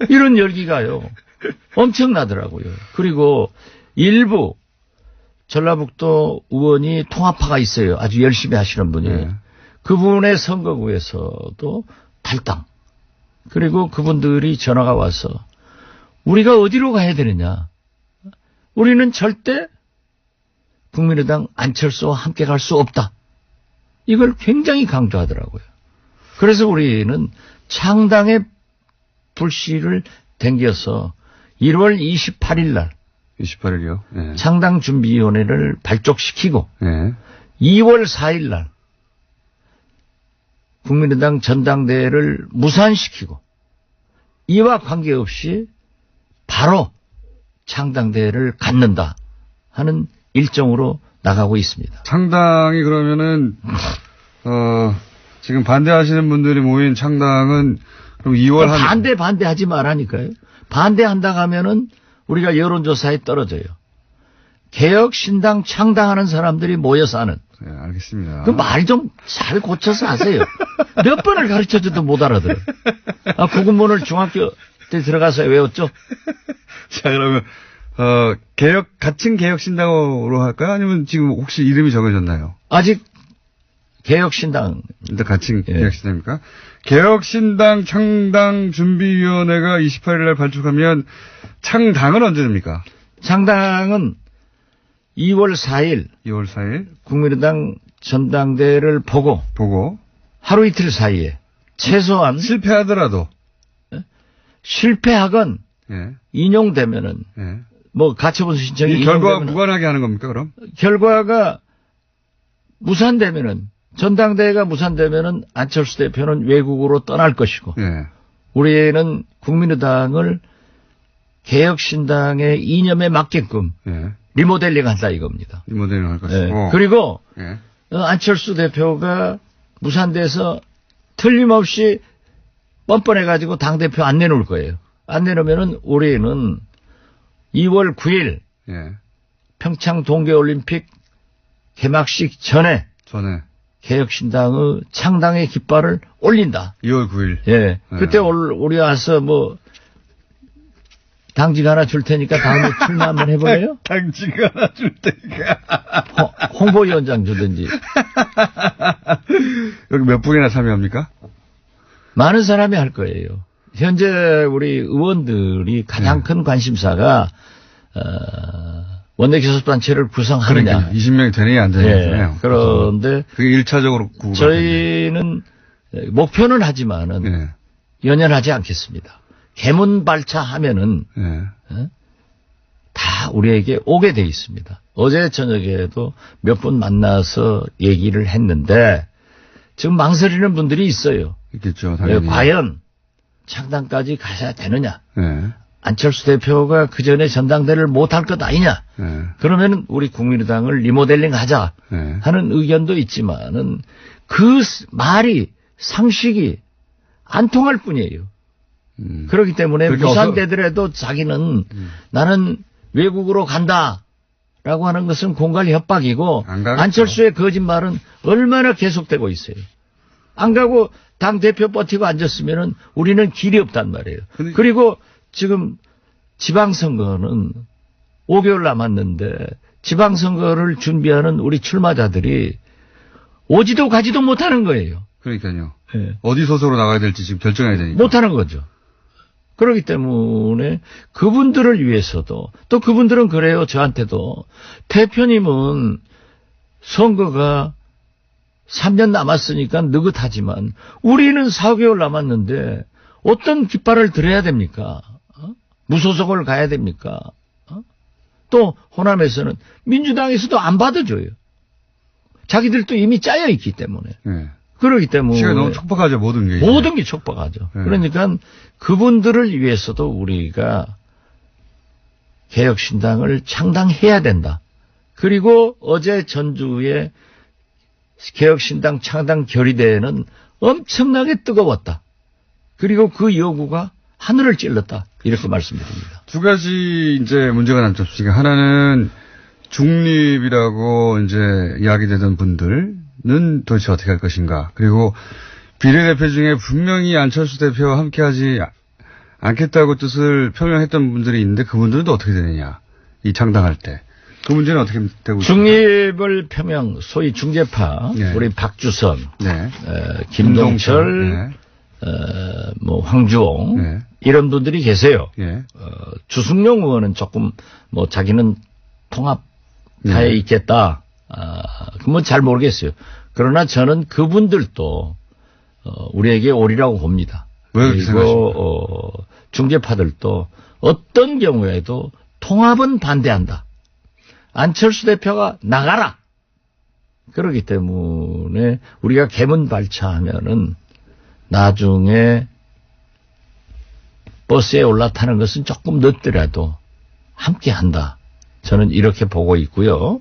이런 열기가요. 엄청나더라고요. 그리고 일부 전라북도 의원이 통합파가 있어요. 아주 열심히 하시는 분이. 네. 그분의 선거구에서도 탈당. 그리고 그분들이 전화가 와서 우리가 어디로 가야 되느냐. 우리는 절대 국민의당 안철수와 함께 갈 수 없다. 이걸 굉장히 강조하더라고요. 그래서 우리는 창당의 불씨를 댕겨서 1월 28일 날 28일이요? 네. 창당준비위원회를 발족시키고 네. 2월 4일 날 국민의당 전당대회를 무산시키고 이와 관계없이 바로 창당대회를 갖는다 하는 일정으로 나가고 있습니다. 창당이 그러면은 지금 반대하시는 분들이 모인 창당은 그럼 2월 반대하지 말라니까요. 반대한다고 하면은 우리가 여론조사에 떨어져요. 개혁신당 창당하는 사람들이 모여서 하는. 네, 알겠습니다. 그 말 좀 잘 고쳐서 하세요. 몇 번을 가르쳐줘도 못 알아들어. 구군문을 중학교 때 들어가서 외웠죠? 자, 그러면 같은 개혁신당으로 할까요? 아니면 지금 혹시 이름이 정해졌나요? 아직 개혁신당. 일단 같은 예. 개혁신당입니까? 개혁신당 창당준비위원회가 28일 날 발족하면 창당은 언제 됩니까? 창당은 2월 4일 2월 4일 국민의당 전당대회를 보고 하루 이틀 사이에 최소한 실패하더라도 실패하건 예. 인용되면은 예. 뭐 가처분서 신청이 이 결과와 인용되면은 무관하게 하는 겁니까, 그럼? 결과가 무산되면은 전당대회가 무산되면은 안철수 대표는 외국으로 떠날 것이고 예. 우리는 국민의당을 개혁신당의 이념에 맞게끔 예. 리모델링한다 이겁니다. 리모델링 할 예. 것이고. 그리고 예. 안철수 대표가 무산돼서 틀림없이 뻔뻔해가지고 당대표 안 내놓을 거예요. 안 내놓으면은 우리는 2월 9일 예. 평창 동계올림픽 개막식 전에 개혁신당의 창당의 깃발을 올린다. 2월 9일. 예. 그때 우리 와서 뭐 당직 하나 줄 테니까 다음에 출마 한번 해볼래요? 당직 하나 줄 테니까. 홍보위원장 주든지. 여기 몇 분이나 참여합니까? 많은 사람이 할 거예요. 현재 우리 의원들이 가장 큰 관심사가 원내교섭단체를 구성하느냐. 그러니까 20명이 되느냐 안 되느냐잖아요. 그런데 그게 1차적으로 저희는 목표는 하지만은 예. 연연하지 않겠습니다. 개문발차하면은 다 우리에게 오게 돼 있습니다. 어제 저녁에도 몇 분 만나서 얘기를 했는데 지금 망설이는 분들이 있어요. 있겠죠. 당연히. 과연 창당까지 가야 되느냐. 예. 안철수 대표가 그 전에 전당대회를 못할 것 아니냐. 예. 그러면 우리 국민의당을 리모델링 하자 하는 의견도 있지만은 그 말이 상식이 안 통할 뿐이에요. 그렇기 때문에 무산되더라도 자기는 나는 외국으로 간다라고 하는 것은 공갈 협박이고 안철수의 거짓말은 얼마나 계속되고 있어요. 안 가고 당대표 버티고 앉았으면은 우리는 길이 없단 말이에요. 그리고 지금 지방선거는 5개월 남았는데 지방선거를 준비하는 우리 출마자들이 오지도 가지도 못하는 거예요. 그러니까요. 네. 어디 소속으로 나가야 될지 지금 결정해야 되니까. 못하는 거죠. 그렇기 때문에 그분들을 위해서도 또 그분들은 그래요. 저한테도 대표님은 선거가 3년 남았으니까 느긋하지만 우리는 4개월 남았는데 어떤 깃발을 들어야 됩니까? 무소속을 가야 됩니까? 또 호남에서는 민주당에서도 안 받아줘요. 자기들도 이미 짜여 있기 때문에. 네. 그렇기 때문에 시간이 너무 촉박하죠, 모든 게. 모든 게 촉박하죠. 네. 그러니까 그분들을 위해서도 우리가 개혁신당을 창당해야 된다. 그리고 어제 전주에 개혁신당 창당 결의대회는 엄청나게 뜨거웠다. 그리고 그 요구가 하늘을 찔렀다. 이렇게 말씀드립니다. 두 가지 이제 문제가 남지 않습니까? 하나는 중립이라고 이제 이야기되던 분들은 도대체 어떻게 할 것인가. 그리고 비례대표 중에 분명히 안철수 대표와 함께하지 않겠다고 뜻을 표명했던 분들이 있는데 그분들은 또 어떻게 되느냐. 이 창당할 때. 그 문제는 어떻게 되고 있습니까? 중립을 표명, 소위 중재파, 네. 우리 박주선, 네. 김동철, 네. 뭐 황주홍 네. 이런 분들이 계세요. 예. 주승용 의원은 조금 뭐 자기는 통합하에 있겠다. 그건 잘 모르겠어요. 그러나 저는 그분들도 우리에게 오리라고 봅니다. 왜 그렇게 생각하십니까? 그리고 중재파들도 어떤 경우에도 통합은 반대한다. 안철수 대표가 나가라. 그렇기 때문에 우리가 개문발차하면은 나중에 버스에 올라타는 것은 조금 늦더라도 함께한다. 저는 이렇게 보고 있고요.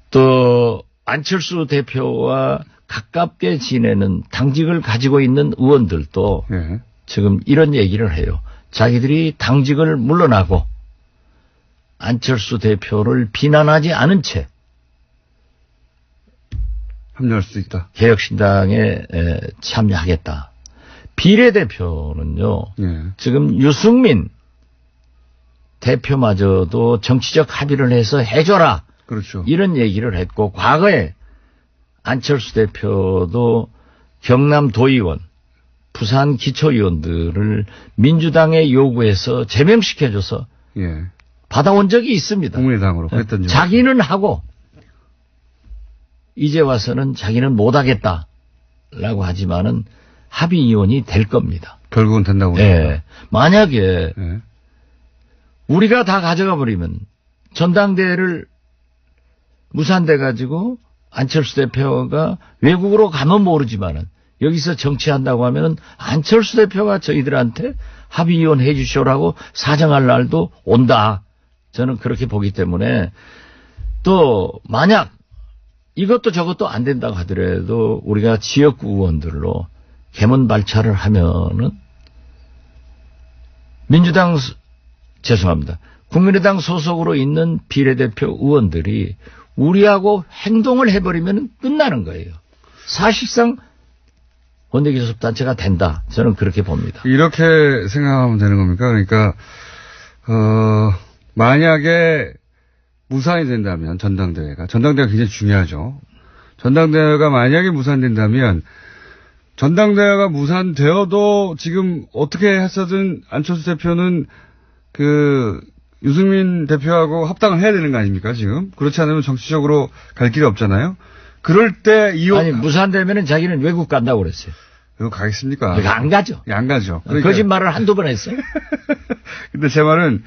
또 안철수 대표와 가깝게 지내는 당직을 가지고 있는 의원들도 예. 지금 이런 얘기를 해요. 자기들이 당직을 물러나고 안철수 대표를 비난하지 않은 채 합류할 수 있다. 개혁신당에 참여하겠다. 비례대표는요. 예. 지금 유승민 대표마저도 정치적 합의를 해서 해줘라. 그렇죠. 이런 얘기를 했고 과거에 안철수 대표도 경남 도의원, 부산 기초의원들을 민주당에 요구해서 제명시켜줘서 예. 받아온 적이 있습니다. 국민의당으로 그랬던 적이 자기는 하고 이제 와서는 자기는 못하겠다라고 하지만은 합의위원이 될 겁니다. 결국은 된다고. 예. 만약에 예. 우리가 다 가져가 버리면 전당대회를 무산돼 가지고 안철수 대표가 외국으로 가면 모르지만은 여기서 정치한다고 하면은 안철수 대표가 저희들한테 합의위원 해주시오라고 사정할 날도 온다. 저는 그렇게 보기 때문에 또 만약 이것도 저것도 안 된다고 하더라도 우리가 지역구 의원들로 개문발차를 하면은 국민의당 소속으로 있는 비례대표 의원들이 우리하고 행동을 해버리면 끝나는 거예요. 사실상 원내교섭단체가 된다. 저는 그렇게 봅니다. 이렇게 생각하면 되는 겁니까? 그러니까 만약에 무산이 된다면 전당대회가 굉장히 중요하죠. 전당대회가 만약에 무산된다면 전당대회가 무산되어도 지금 어떻게 했어든 안철수 대표는 그 유승민 대표하고 합당을 해야 되는 거 아닙니까 지금? 그렇지 않으면 정치적으로 갈 길이 없잖아요. 그럴 때 아니 무산되면은 자기는 외국 간다고 그랬어요. 이거 가겠습니까? 안 가죠. 안 가죠. 그러니까. 거짓말을 한두 번 했어요. 근데 제 말은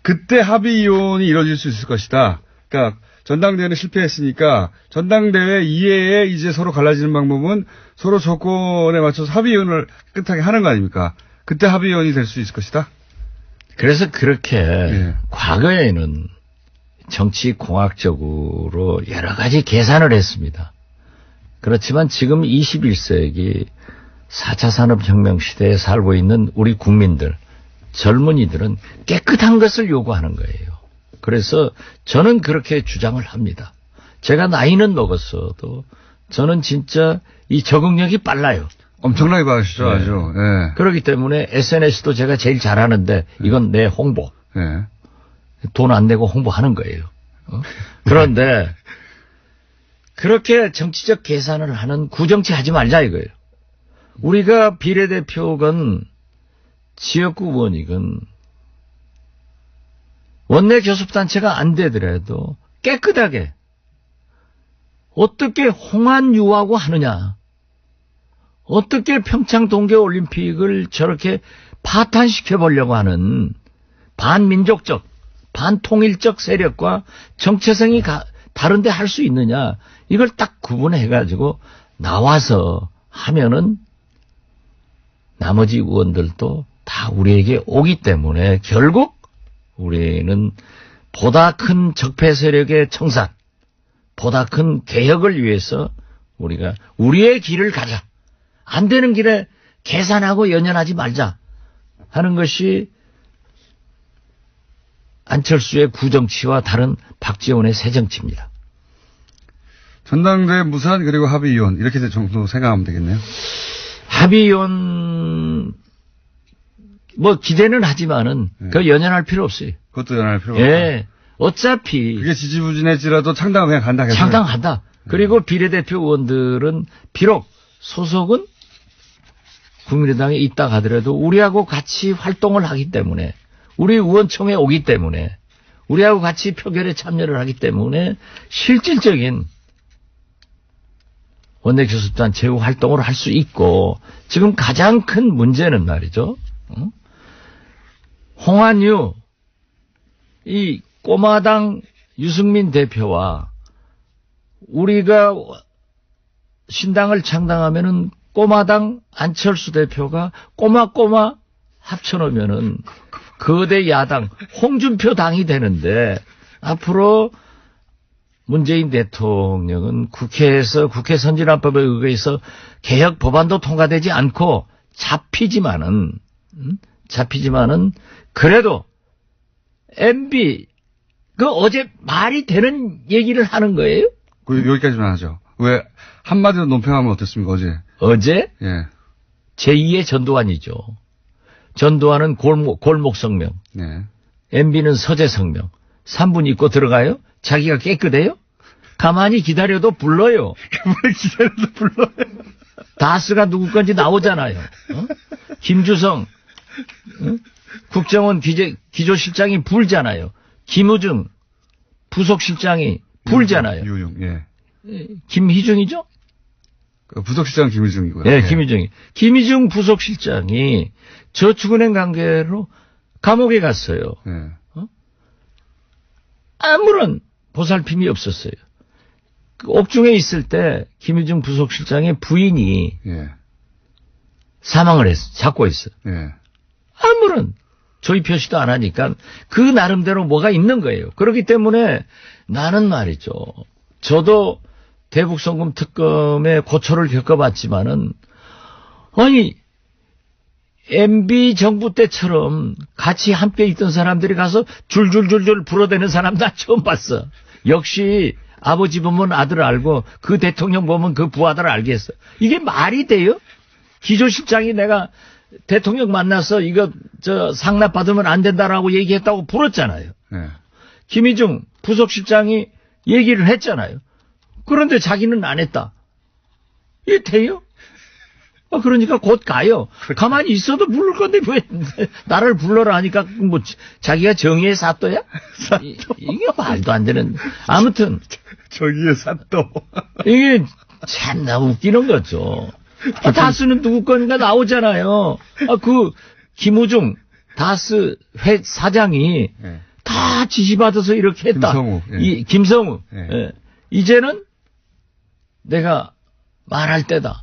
그때 합의이혼이 이루어질 수 있을 것이다. 그러니까 전당대회는 실패했으니까 전당대회 이외에 이제 서로 갈라지는 방법은 서로 조건에 맞춰서 합의이혼을 깨끗하게 하는 거 아닙니까? 그때 합의이혼이 될 수 있을 것이다. 그래서 그렇게 과거에는 정치공학적으로 여러 가지 계산을 했습니다. 그렇지만 지금 21세기 4차 산업혁명 시대에 살고 있는 우리 국민들, 젊은이들은 깨끗한 것을 요구하는 거예요. 그래서 저는 그렇게 주장을 합니다. 제가 나이는 먹었어도 저는 진짜 이 적응력이 빨라요. 엄청나게 빠르시죠, 네. 아주. 예. 그렇기 때문에 SNS도 제가 제일 잘하는데 이건 내 홍보. 예. 돈 안 내고 홍보하는 거예요. 그런데 그렇게 정치적 계산을 하는 구정치 하지 말자 이거예요. 우리가 비례대표건 지역구 의원이건 원내 교섭단체가 안 되더라도 깨끗하게 어떻게 홍안유하고 하느냐. 어떻게 평창 동계올림픽을 저렇게 파탄시켜보려고 하는 반민족적, 반통일적 세력과 정체성이 다른데 할 수 있느냐. 이걸 딱 구분해가지고 나와서 하면은 나머지 의원들도 다 우리에게 오기 때문에 결국 우리는 보다 큰 적폐 세력의 청산, 보다 큰 개혁을 위해서 우리가 우리의 길을 가자. 안 되는 길에 계산하고 연연하지 말자 하는 것이 안철수의 구정치와 다른 박지원의 새정치입니다. 전당대회 무산 그리고 합의위원 이렇게 정도 생각하면 되겠네요. 합의위원 뭐 기대는 하지만은 그 연연할 필요 없어요. 그것도 연연할 필요가 예. 어차피 그게 지지부진해지라도 창당 그냥 간다. 창당한다. 그리고 비례대표 의원들은 비록 소속은 국민의당에 있다 하더라도 우리하고 같이 활동을 하기 때문에 우리 의원총회에 오기 때문에 우리하고 같이 표결에 참여를 하기 때문에 실질적인 원내교섭단 제휴 활동을 할 수 있고 지금 가장 큰 문제는 말이죠. 홍안유 이 꼬마당 유승민 대표와 우리가 신당을 창당하면은 꼬마당 안철수 대표가 꼬마 합쳐놓으면은 거대 야당 홍준표 당이 되는데 앞으로 문재인 대통령은 국회에서 국회 선진화법에 의해서 개혁 법안도 통과되지 않고 잡히지만은 그래도 MB 그 어제 말이 되는 얘기를 하는 거예요? 여기까지만 하죠. 왜 한마디로 논평하면 어땠습니까 어제? 예. 제2의 전두환이죠. 전두환은 골목 성명. 네. MB는 서재 성명. 3분 입고 들어가요? 자기가 깨끗해요? 가만히 기다려도 불러요. 다스가 누구 건지 나오잖아요. 김주성, 국정원 기조실장이 불잖아요. 김우중 부속실장이 불잖아요. 유용, 예. 김희중이죠? 부속실장 김희중이고요. 네, 김희중이. 김희중 부속실장이 저축은행 관계로 감옥에 갔어요. 예. 아무런 보살핌이 없었어요. 그 옥중에 있을 때 김희중 부속실장의 부인이 예. 사망을 잡고 있어. 예. 아무런 조의 표시도 안 하니까 그 나름대로 뭐가 있는 거예요. 그렇기 때문에 나는 말이죠. 저도 대북송금 특검의 고초를 겪어봤지만은 아니 MB 정부 때처럼 같이 함께 있던 사람들이 가서 줄줄줄줄 불어대는 사람 나 처음 봤어. 역시 아버지 보면 아들 알고 그 대통령 보면 그 부하들 알겠어. 이게 말이 돼요? 기조실장이 내가 대통령 만나서 이거 상납 받으면 안 된다라고 얘기했다고 불었잖아요. 네. 김희중 부속실장이 얘기를 했잖아요. 그런데 자기는 안 했다. 이게 돼요? 그러니까 곧 가요. 가만히 있어도 부를 건데 왜 나를 불러라 하니까 뭐 자기가 정의의 사또야? 이게 말도 안 되는. 아무튼 정의의 사또. 이게 참나 웃기는 거죠. 다스는 누구 건가 나오잖아요. 그 김우중 다스 회 사장이 네. 다 지시받아서 이렇게 했다. 김성우. 예. 김성우. 예. 예. 이제는 내가 말할 때다.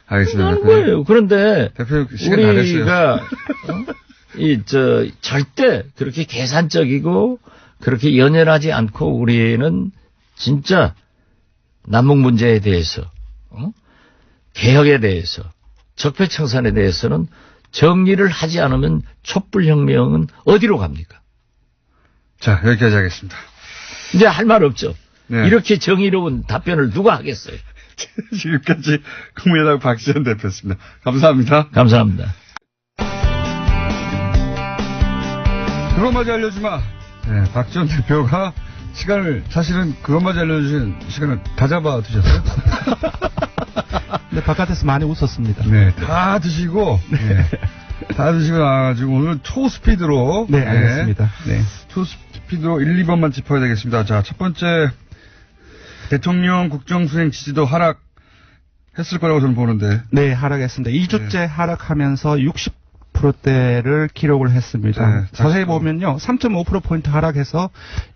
알겠습니다. 하는 거예요. 그런데 대표 시간 다 됐어요. 우리가 절대 그렇게 계산적이고 그렇게 연연하지 않고 우리는 진짜 남북 문제에 대해서 개혁에 대해서 적폐청산에 대해서는 정리를 하지 않으면 촛불혁명은 어디로 갑니까? 자, 여기까지 하겠습니다. 이제 할 말 없죠. 네. 이렇게 정의로운 답변을 누가 하겠어요? 지금까지 국민의당 박지원 대표였습니다. 감사합니다. 감사합니다. 그것마저 알려주마. 네, 박지원 대표가 사실은 그것마저 알려주신 시간을 다 잡아 드셨어요? 네, 바깥에서 많이 웃었습니다. 네, 다 드시고, 네. 다 드시고 나와가지고 오늘 초스피드로. 네, 알겠습니다. 네. 초스피드로 1, 2번만 짚어야 되겠습니다. 자, 첫 번째, 대통령 국정수행 지지도 하락했을 거라고 저는 보는데. 네, 하락했습니다. 2주째 하락하면서 60%대를 기록을 했습니다. 네, 자세히 보면요. 3.5%포인트 하락해서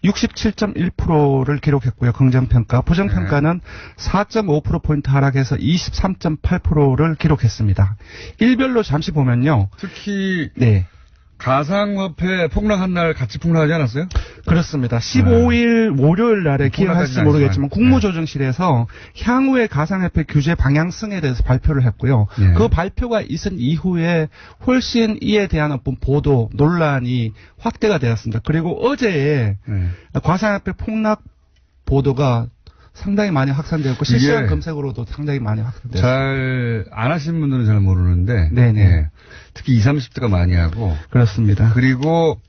67.1%를 기록했고요. 긍정평가. 부정평가는 4.5%포인트 하락해서 23.8%를 기록했습니다. 일별로 잠시 보면요. 특히, 네. 가상화폐 폭락한 날 같이 폭락하지 않았어요? 그렇습니다. 15일 월요일 날에 기억하실지 모르겠지만 국무조정실에서 향후의 가상화폐 규제 방향성에 대해서 발표를 했고요. 네. 그 발표가 있은 이후에 훨씬 이에 대한 어떤 보도, 논란이 확대가 되었습니다. 그리고 어제에 가상화폐 폭락 보도가 상당히 많이 확산되었고 실시간 검색으로도 상당히 많이 확산되었습니다. 잘 안 하신 분들은 잘 모르는데 네네. 예. 특히 20, 30대가 많이 하고 그렇습니다. 그리고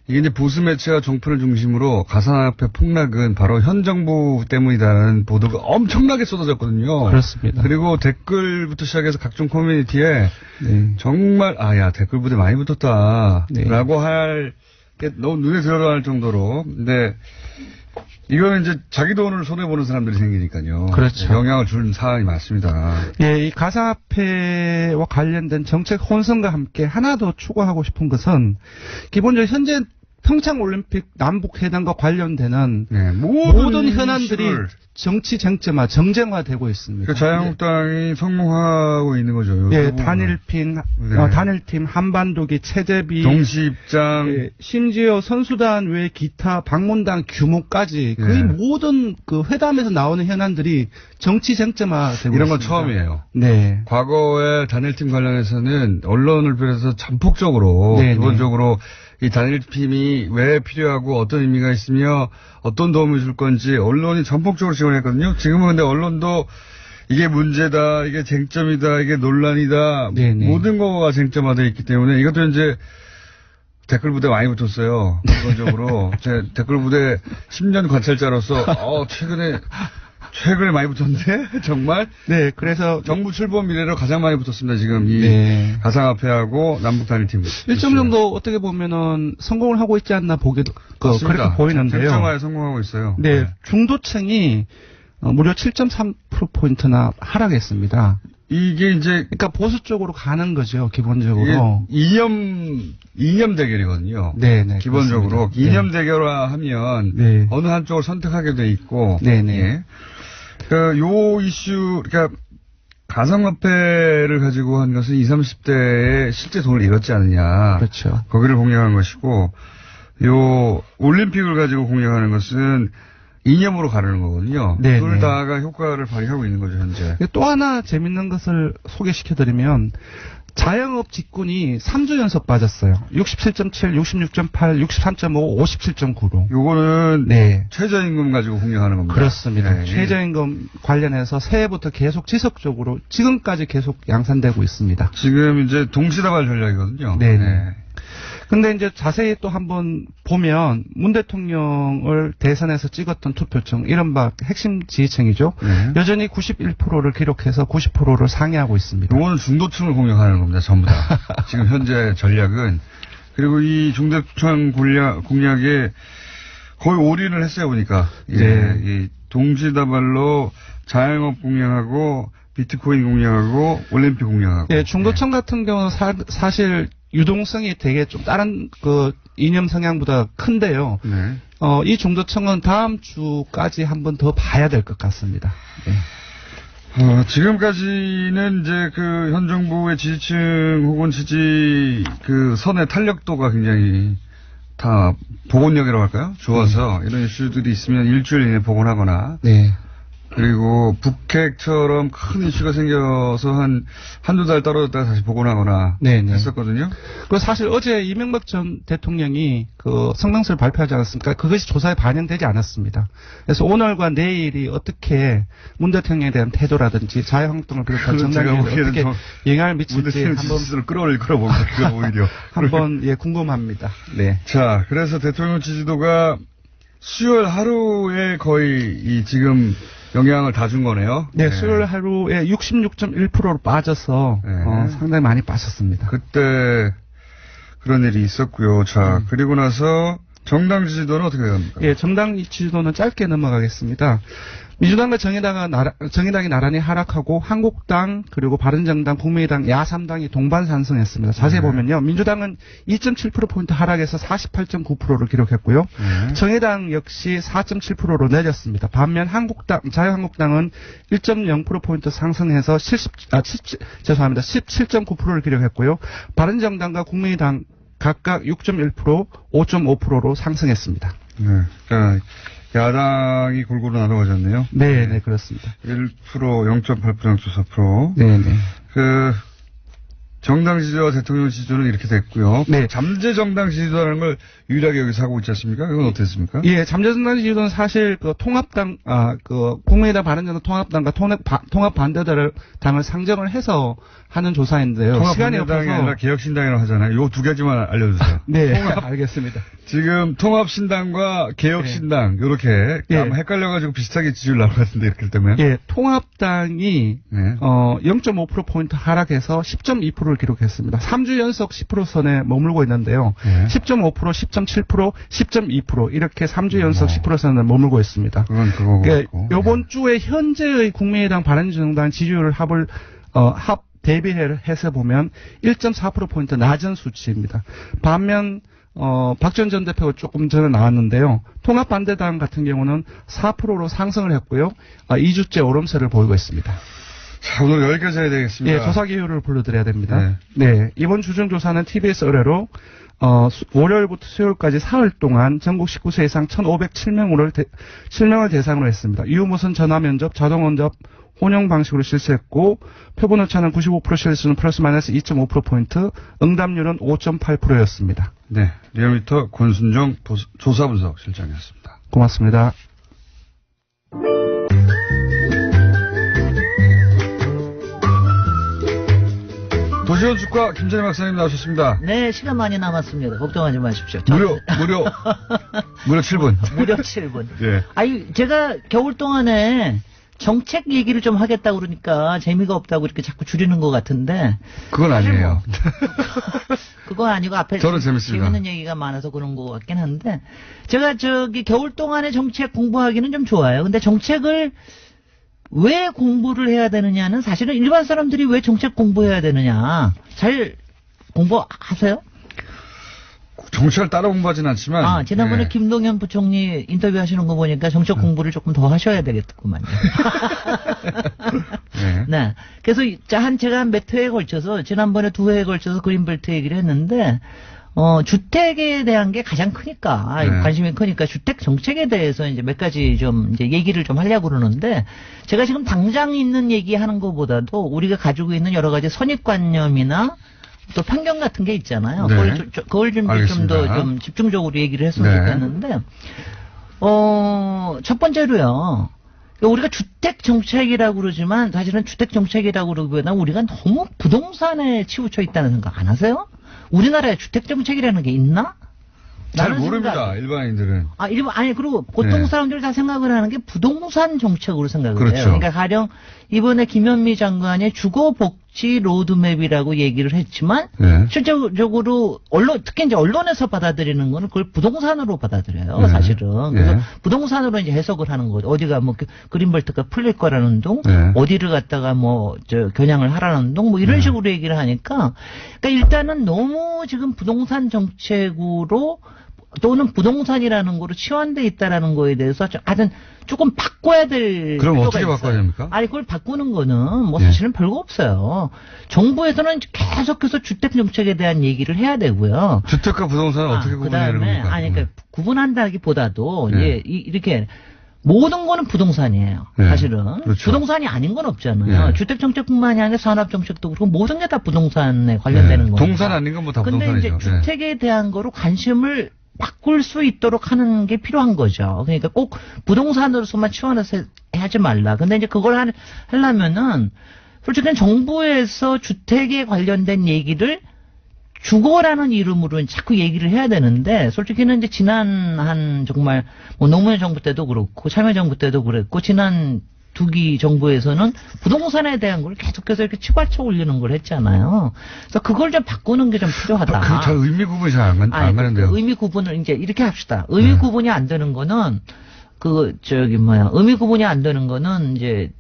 이게 이제 보수 매체와 종편을 중심으로 가상화폐 폭락은 바로 현 정부 때문이다라는 보도가 엄청나게 쏟아졌거든요. 그렇습니다. 그리고 댓글부터 시작해서 각종 커뮤니티에 네. 정말 댓글 부대 많이 붙었다라고 네. 할 게 너무 눈에 들어갈 정도로. 근데 이거는 이제 자기 돈을 손해보는 사람들이 생기니까요. 그렇죠. 영향을 주는 사안이 많습니다. 예, 이 가상화폐와 관련된 정책 혼선과 함께 하나 더 추가하고 싶은 것은 기본적으로 현재 평창올림픽 남북회담과 관련되는 네, 모든 현안들이 이슈를 정치 쟁점화, 정쟁화되고 있습니다. 그러니까 자유한국당이 성공하고 있는 거죠. 예, 단일팀, 한반도기, 체제비, 동시 입장, 예, 심지어 선수단 외 기타 방문단 규모까지 거의 모든 그 회담에서 나오는 현안들이 정치 쟁점화되고 이런 건 있습니다. 처음이에요. 네. 과거에 단일팀 관련해서는 언론을 비롯해서 전폭적으로 기본적으로 이 단일팀이 왜 필요하고 어떤 의미가 있으며 어떤 도움을 줄 건지 언론이 전폭적으로 지원했거든요. 지금은 근데 언론도 이게 문제다, 이게 쟁점이다, 이게 논란이다, 모든 거가 쟁점화되어 있기 때문에 이것도 이제 댓글 부대 많이 붙었어요. 기본적으로. 제 댓글 부대 10년 관찰자로서 최근에 많이 붙었는데 정말. 네, 그래서 정부 출범 이래로 가장 많이 붙었습니다. 지금 이 가상화폐하고 남북 단일팀. 일정 정도 어떻게 보면은 성공을 하고 있지 않나 보기도 그렇게 보이는데요. 쟁점화에 성공하고 있어요. 네, 중도층이 무려 7.3%포인트나 하락했습니다. 이게 이제 그러니까 보수 쪽으로 가는 거죠, 기본적으로. 이념 대결이거든요. 네, 기본적으로 그렇습니다. 이념 대결화하면 어느 한쪽을 선택하게 돼 있고. 예. 요 이슈, 그러니까 가상화폐를 가지고 한 것은 20, 30대에 실제 돈을 잃었지 않느냐. 그렇죠. 거기를 공략한 것이고, 요 올림픽을 가지고 공략하는 것은 이념으로 가르는 거거든요. 둘 다가 효과를 발휘하고 있는 거죠, 현재. 또 하나 재밌는 것을 소개시켜드리면 자영업 직군이 3주 연속 빠졌어요. 67.7, 66.8, 63.5, 57.9로. 요거는 최저임금 가지고 공략하는 겁니다. 그렇습니다. 최저임금 관련해서 새해부터 계속 지속적으로 지금까지 계속 양산되고 있습니다. 지금 이제 동시다발 전략이거든요. 네. 근데 이제 자세히 또 한번 보면 문 대통령을 대선에서 찍었던 투표층, 이른바 핵심 지지층이죠. 여전히 91%를 기록해서 90%를 상회하고 있습니다. 이거는 중도층을 공략하는 겁니다. 전부 다. 지금 현재 전략은. 그리고 이 중도층 공략에 거의 올인을 했어요, 보니까. 이 동시다발로 자영업 공략하고 비트코인 공략하고 올림픽 공략하고. 네, 중도층 같은 경우는 사실 유동성이 되게 좀 다른 그 이념 성향보다 큰데요. 이 중도층은 다음 주까지 한번 더 봐야 될 것 같습니다. 지금까지는 이제 그 현 정부의 지지층 혹은 지지 그 선의 탄력도가 굉장히 다 복원력이라고 할까요? 좋아서 이런 이슈들이 있으면 일주일 이내에 복원하거나. 그리고 북핵처럼 큰 이슈가 생겨서 한두 달 떨어졌다가 다시 복원하거나 했었거든요. 그리고 사실 어제 이명박 전 대통령이 그 성명서를 발표하지 않았습니까? 그것이 조사에 반영되지 않았습니다. 그래서 오늘과 내일이 어떻게 문 대통령에 대한 태도라든지 자유한국당을 비롯한 정당에 어떻게 영향을 미칠지 한번 끌어올릴 거라 봅니다. 오히려 한번 궁금합니다. 자, 그래서 대통령 지지도가 수요일 하루에 거의 지금 영향을 다 준 거네요. 네, 수요일 하루에 66.1%로 빠져서 네. 상당히 많이 빠졌습니다. 그때 그런 일이 있었고요. 자, 그리고 나서 정당 지지도는 어떻게 됩니까? 예, 정당 지지도는 짧게 넘어가겠습니다. 민주당과 정의당이 나란히 하락하고 한국당 그리고 바른정당, 국민의당, 야3당이 동반 상승했습니다. 자세히 보면요. 민주당은 2.7%포인트 하락해서 48.9%를 기록했고요. 정의당 역시 4.7%로 내렸습니다. 반면 자유한국당은 1.0%포인트 상승해서 17.9%를 기록했고요. 바른정당과 국민의당 각각 6.1%, 5.5%로 상승했습니다. 네. 그러니까 야당이 골고루 나눠가졌네요. 네, 네, 그렇습니다. 1%, 0.8%, 0.4%. 네, 네. 정당 지지와 대통령 지지도는 이렇게 됐고요. 네. 잠재 정당 지지도라는 걸 유일하게 여기서 하고 있지 않습니까? 이건 어땠습니까? 예, 잠재 정당 지지도는 사실 국민의당 바른정당 통합당과 통합 반대당을 상정을 해서 하는 조사인데요. 통합 시간이 반대당이 없어서 아니라 개혁신당이라고 하잖아요. 요 두 가지만 알려주세요. 네, 알겠습니다. 지금 통합신당과 개혁신당 이렇게 예. 아마 헷갈려가지고 비슷하게 지지율 나올 것 같은데 이렇게 되면. 예, 통합당이 네. 0.5%포인트 하락해서 10.2%를 기록했습니다. 3주 연속 10% 선에 머물고 있는데요. 네. 10.5%, 10.7%, 10.2% 이렇게 3주 연속 10% 선에 머물고 있습니다. 그건 그거고. 이번 주에 현재의 국민의당 바른정당 지지율 합 대비해서 보면 1.4%포인트 낮은 수치입니다. 반면 박지원 전 대표가 조금 전에 나왔는데요. 통합반대당 같은 경우는 4%로 상승을 했고요. 2주째 오름세를 보이고 있습니다. 자, 오늘 여기까지 해야 되겠습니다. 예, 조사 기율을 불러드려야 됩니다. 네. 이번 주중조사는 TBS 의뢰로 월요일부터 수요일까지 사흘 동안 전국 19세 이상 1,507명을 대상으로 했습니다. 유무선 전화면접, 자동원접, 혼용 방식으로 실시했고 표본 오차는 95% 실수는 플러스 마이너스 2.5%포인트, 응답률은 5.8%였습니다. 네, 리얼미터 권순정 조사분석 실장이었습니다. 고맙습니다. 도시건축가 김전희 박사님 나오셨습니다. 네, 시간 많이 남았습니다. 걱정하지 마십시오. 무려 7분. 무려 7분. 예. 아니, 제가 겨울 동안에 정책 얘기를 좀 하겠다고 그러니까 재미가 없다고 이렇게 자꾸 줄이는 것 같은데. 그건 아니에요. 그거 아니고 앞에 저는 재밌습니다. 재밌는 얘기가 많아서 그런 것 같긴 한데. 제가 겨울 동안에 정책 공부하기는 좀 좋아요. 근데 정책을 왜 공부를 해야 되느냐는 사실은 일반 사람들이 왜 정책 공부해야 되느냐. 잘 공부하세요? 정책을 따로 공부하진 않지만. 지난번에 예. 김동연 부총리 인터뷰 하시는 거 보니까 정책 공부를 조금 더 하셔야 되겠구만요. 네. 그래서 제가 한 몇 회에 걸쳐서, 지난번에 2회에 걸쳐서 그린벨트 얘기를 했는데, 주택에 대한 게 가장 크니까, 관심이 크니까 주택 정책에 대해서 이제 몇 가지 좀 이제 얘기를 좀 하려고 그러는데, 제가 지금 당장 있는 얘기 하는 것보다도 우리가 가지고 있는 여러 가지 선입관념이나 또 편견 같은 게 있잖아요. 네. 그걸 좀 더 좀 집중적으로 얘기를 했으면 좋겠는데, 첫 번째로요. 우리가 주택 정책이라고 그러지만 사실은 주택 정책이라고 그러기보다 우리가 너무 부동산에 치우쳐 있다는 생각 안 하세요? 우리나라에 주택 정책이라는 게 있나? 잘 모릅니다. 일반인들은. 그리고 보통 사람들이 다 생각을 하는 게 부동산 정책으로 생각을 그렇죠. 해요. 그러니까 가령 이번에 김현미 장관의 주거복지 로드맵이라고 얘기를 했지만 실질적으로 특히 이제 언론에서 받아들이는 거는 그걸 부동산으로 받아들여요. 사실은. 그래서 부동산으로 이제 해석을 하는 거죠. 어디가 그린벨트가 풀릴 거라는 둥, 어디를 갖다가 겨냥을 하라는 둥, 이런 식으로 얘기를 하니까, 그러니까 일단은 너무 지금 부동산 정책으로 또는 부동산이라는 거로 치환돼 있다라는 거에 대해서 하여튼 조금 바꿔야 될 그럼 필요가 어떻게 있어요. 바꿔야 됩니까? 그걸 바꾸는 거는 사실은 별거 없어요. 정부에서는 계속해서 주택 정책에 대한 얘기를 해야 되고요. 주택과 부동산은 어떻게 구분해야 됩니까? 그러니까 구분한다기보다도 이렇게 모든 거는 부동산이에요. 사실은. 그렇죠. 부동산이 아닌 건 없잖아요. 주택 정책뿐만이 아니라 산업 정책도 그렇고 모든 게 다 부동산에 관련되는 거예요. 동산 아닌 건 뭐 다 부동산이죠. 근데 이제 주택에 대한 거로 관심을 바꿀 수 있도록 하는 게 필요한 거죠. 그러니까 꼭 부동산으로서만 치환해서 하지 말라. 근데 이제 그걸 하려면은 솔직히 정부에서 주택에 관련된 얘기를 주거라는 이름으로 자꾸 얘기를 해야 되는데, 솔직히는 이제 지난 정말 노무현 정부 때도 그렇고 참여정부 때도 그랬고 지난 두기 정부에서는 부동산에 대한 걸 계속해서 이렇게 치받쳐 올리는 걸 했잖아요. 그래서 그걸 좀 바꾸는 게 좀 필요하다. 그 잘 의미 구분이 잘 안 가는데요. 의미 구분을 이제 이렇게 합시다. 의미 구분이 안 되는 거는 의미 구분이 안 되는 거는 이제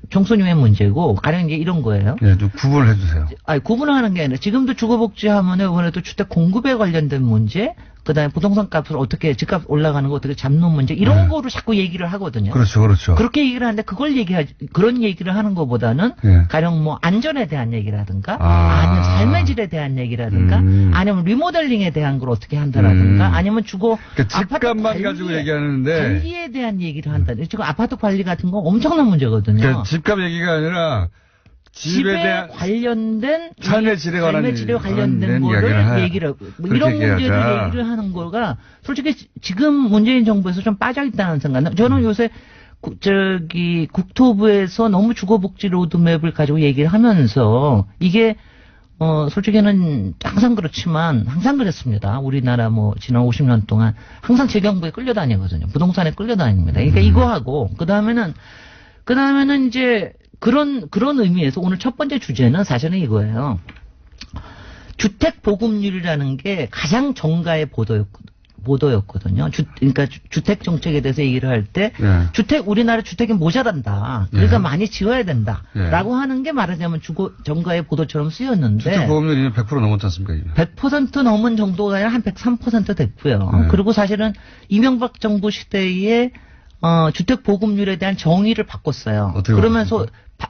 청소년의 문제고 가령 이제 이런 거예요. 네, 좀 구분을 해주세요. 구분을 하는 게 아니라 지금도 주거복지 하면은 이번에도 주택 공급에 관련된 문제, 그다음에 부동산 값을 어떻게 집값 올라가는 거 어떻게 잡는 문제 이런 거로 자꾸 얘기를 하거든요. 그렇죠, 그렇죠. 그렇게 얘기를 하는데 그런 얘기를 하는 것보다는 가령 뭐 안전에 대한 얘기라든가 아니면 삶의 질에 대한 얘기라든가 아니면 리모델링에 대한 걸 어떻게 한다라든가 아니면 그러니까 집값만 가지고 얘기하는데 관리에 대한 얘기를 한다. 지금 아파트 관리 같은 거 엄청난 문제거든요. 그러니까 집값 얘기가 아니라 집에 대한 관련된 삶의 질에 관련된 거를 얘기를 이런 문제를 얘기를 하는 거가 솔직히 지금 문재인 정부에서 좀 빠져 있다는 생각은 저는 요새 국토부에서 너무 주거복지 로드맵을 가지고 얘기를 하면서 이게 솔직히는 항상 그렇지만 항상 그랬습니다. 우리나라 지난 50년 동안 항상 재경부에 끌려다니거든요. 부동산에 끌려다닙니다. 그러니까 이거하고 그다음에는 이제 그런 의미에서 오늘 첫 번째 주제는 사실은 이거예요. 주택 보급률이라는 게 가장 정가의 보도였거든요. 그러니까 주택 정책에 대해서 얘기를 할 때 우리나라 주택이 모자란다. 그러니까 많이 지어야 된다라고 하는 게 말하자면 정가의 보도처럼 쓰였는데 주택 보급률이 100% 넘었지 않습니까? 100% 넘은 정도가 아니라 한 103% 됐고요. 그리고 사실은 이명박 정부 시대에 주택 보급률에 대한 정의를 바꿨어요. 그러면서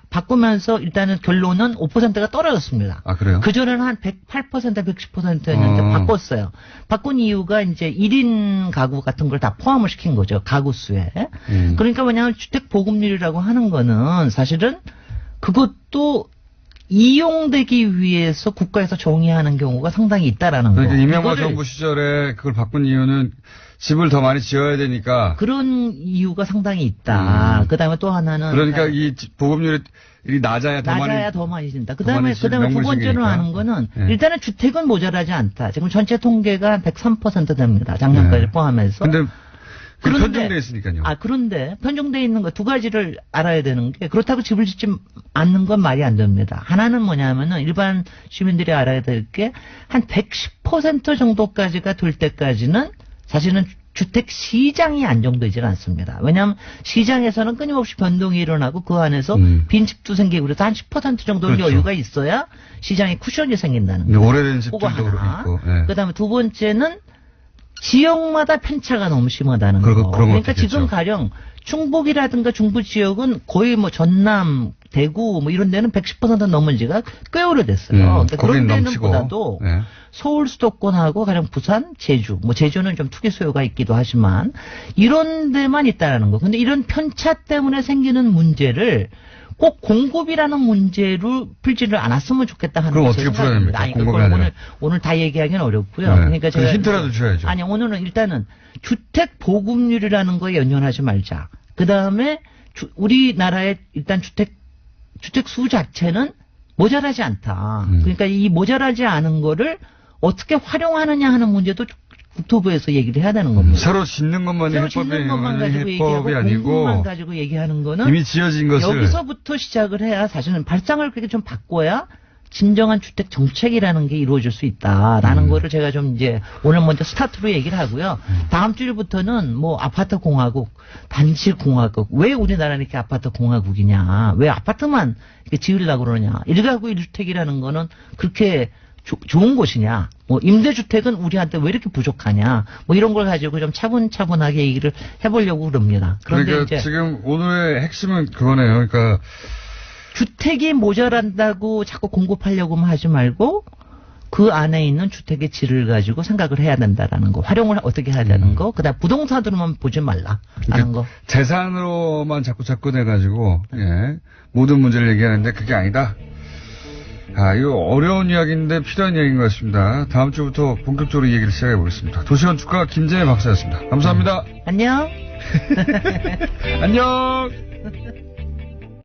바꾸면서 일단은 결론은 5%가 떨어졌습니다. 아, 그래요? 그전에는 한 108%, 110%였는데 바꿨어요. 바꾼 이유가 이제 1인 가구 같은 걸 다 포함을 시킨 거죠. 가구 수에. 그러니까 뭐냐면 주택 보급률이라고 하는 거는 사실은 그것도 이용되기 위해서 국가에서 정의하는 경우가 상당히 있다라는 거. 그러니까 이명박 정부 시절에 그걸 바꾼 이유는 집을 더 많이 지어야 되니까. 그런 이유가 상당히 있다. 그다음에 또 하나는. 그러니까 이 보급률이 낮아야 더 많이 진다. 그다음에 두 번째로 하는 거는 일단은 주택은 모자라지 않다. 지금 전체 통계가 한 103% 됩니다. 작년까지 포함해서. 그런데 편중돼 있으니까요. 그런데 편중돼 있는 거 두 가지를 알아야 되는 게 그렇다고 집을 짓지 않는 건 말이 안 됩니다. 하나는 뭐냐면은 일반 시민들이 알아야 될 게 한 110% 정도까지가 될 때까지는 사실은 주택 시장이 안정되지는 않습니다. 왜냐하면 시장에서는 끊임없이 변동이 일어나고 그 안에서 빈집도 생기고 그래서 한 10% 정도의 여유가 있어야 시장에 쿠션이 생긴다는 거예요. 오래된 집들도 있고. 그다음에 두 번째는 지역마다 편차가 너무 심하다는 거. 그러니까 지금 가령 충북이라든가 중부 지역은 거의 전남, 대구 이런 데는 110% 넘은 지가 꽤 오래됐어요. 그러니까 그런 데는보다도 서울 수도권하고 가령 부산, 제주, 제주는 좀 투기 수요가 있기도 하지만 이런 데만 있다라는 거. 근데 이런 편차 때문에 생기는 문제를 꼭 공급이라는 문제로 풀지를 않았으면 좋겠다 하는 그럼 어떻게 풀어야 됩니까? 오늘 다 얘기하기는 어렵고요. 그러니까 제가 힌트라도 줘야죠. 아니 오늘은 일단은 주택 보급률이라는 거에 연연하지 말자. 그 다음에 우리나라의 일단 주택 수 자체는 모자라지 않다. 그러니까 이 모자라지 않은 거를 어떻게 활용하느냐 하는 문제도 국토부에서 얘기를 해야 되는 겁니다. 새로 짓는 것만이 해법이 아니고 공급만 가지고 얘기하는 거는 이미 지어진 것을 여기서부터 시작을 해야 사실은 발상을 그렇게 좀 바꿔야 진정한 주택 정책이라는 게 이루어질 수 있다라는 거를 제가 좀 이제 오늘 먼저 스타트로 얘기를 하고요. 다음 주부터는 아파트 공화국, 단지 공화국. 왜 우리나라는 이렇게 아파트 공화국이냐? 왜 아파트만 이렇게 지으려고 그러냐? 1가구 1주택이라는 거는 그렇게 좋은 곳이냐? 임대주택은 우리한테 왜 이렇게 부족하냐? 이런 걸 가지고 좀 차분차분하게 얘기를 해보려고 그럽니다. 그런데 그러니까 이제 지금 오늘의 핵심은 그거네요. 그러니까 주택이 모자란다고 자꾸 공급하려고만 하지 말고 그 안에 있는 주택의 질을 가지고 생각을 해야 된다라는 거. 활용을 어떻게 해야 되는 거. 그다음 부동산으로만 보지 말라라는 거. 재산으로만 자꾸 접근해가지고 모든 문제를 얘기하는데 그게 아니다. 이거 어려운 이야기인데 필요한 이야기인 것 같습니다. 다음 주부터 본격적으로 이 얘기를 시작해 보겠습니다. 도시건축가 김재현 박사였습니다. 감사합니다. 안녕. 안녕.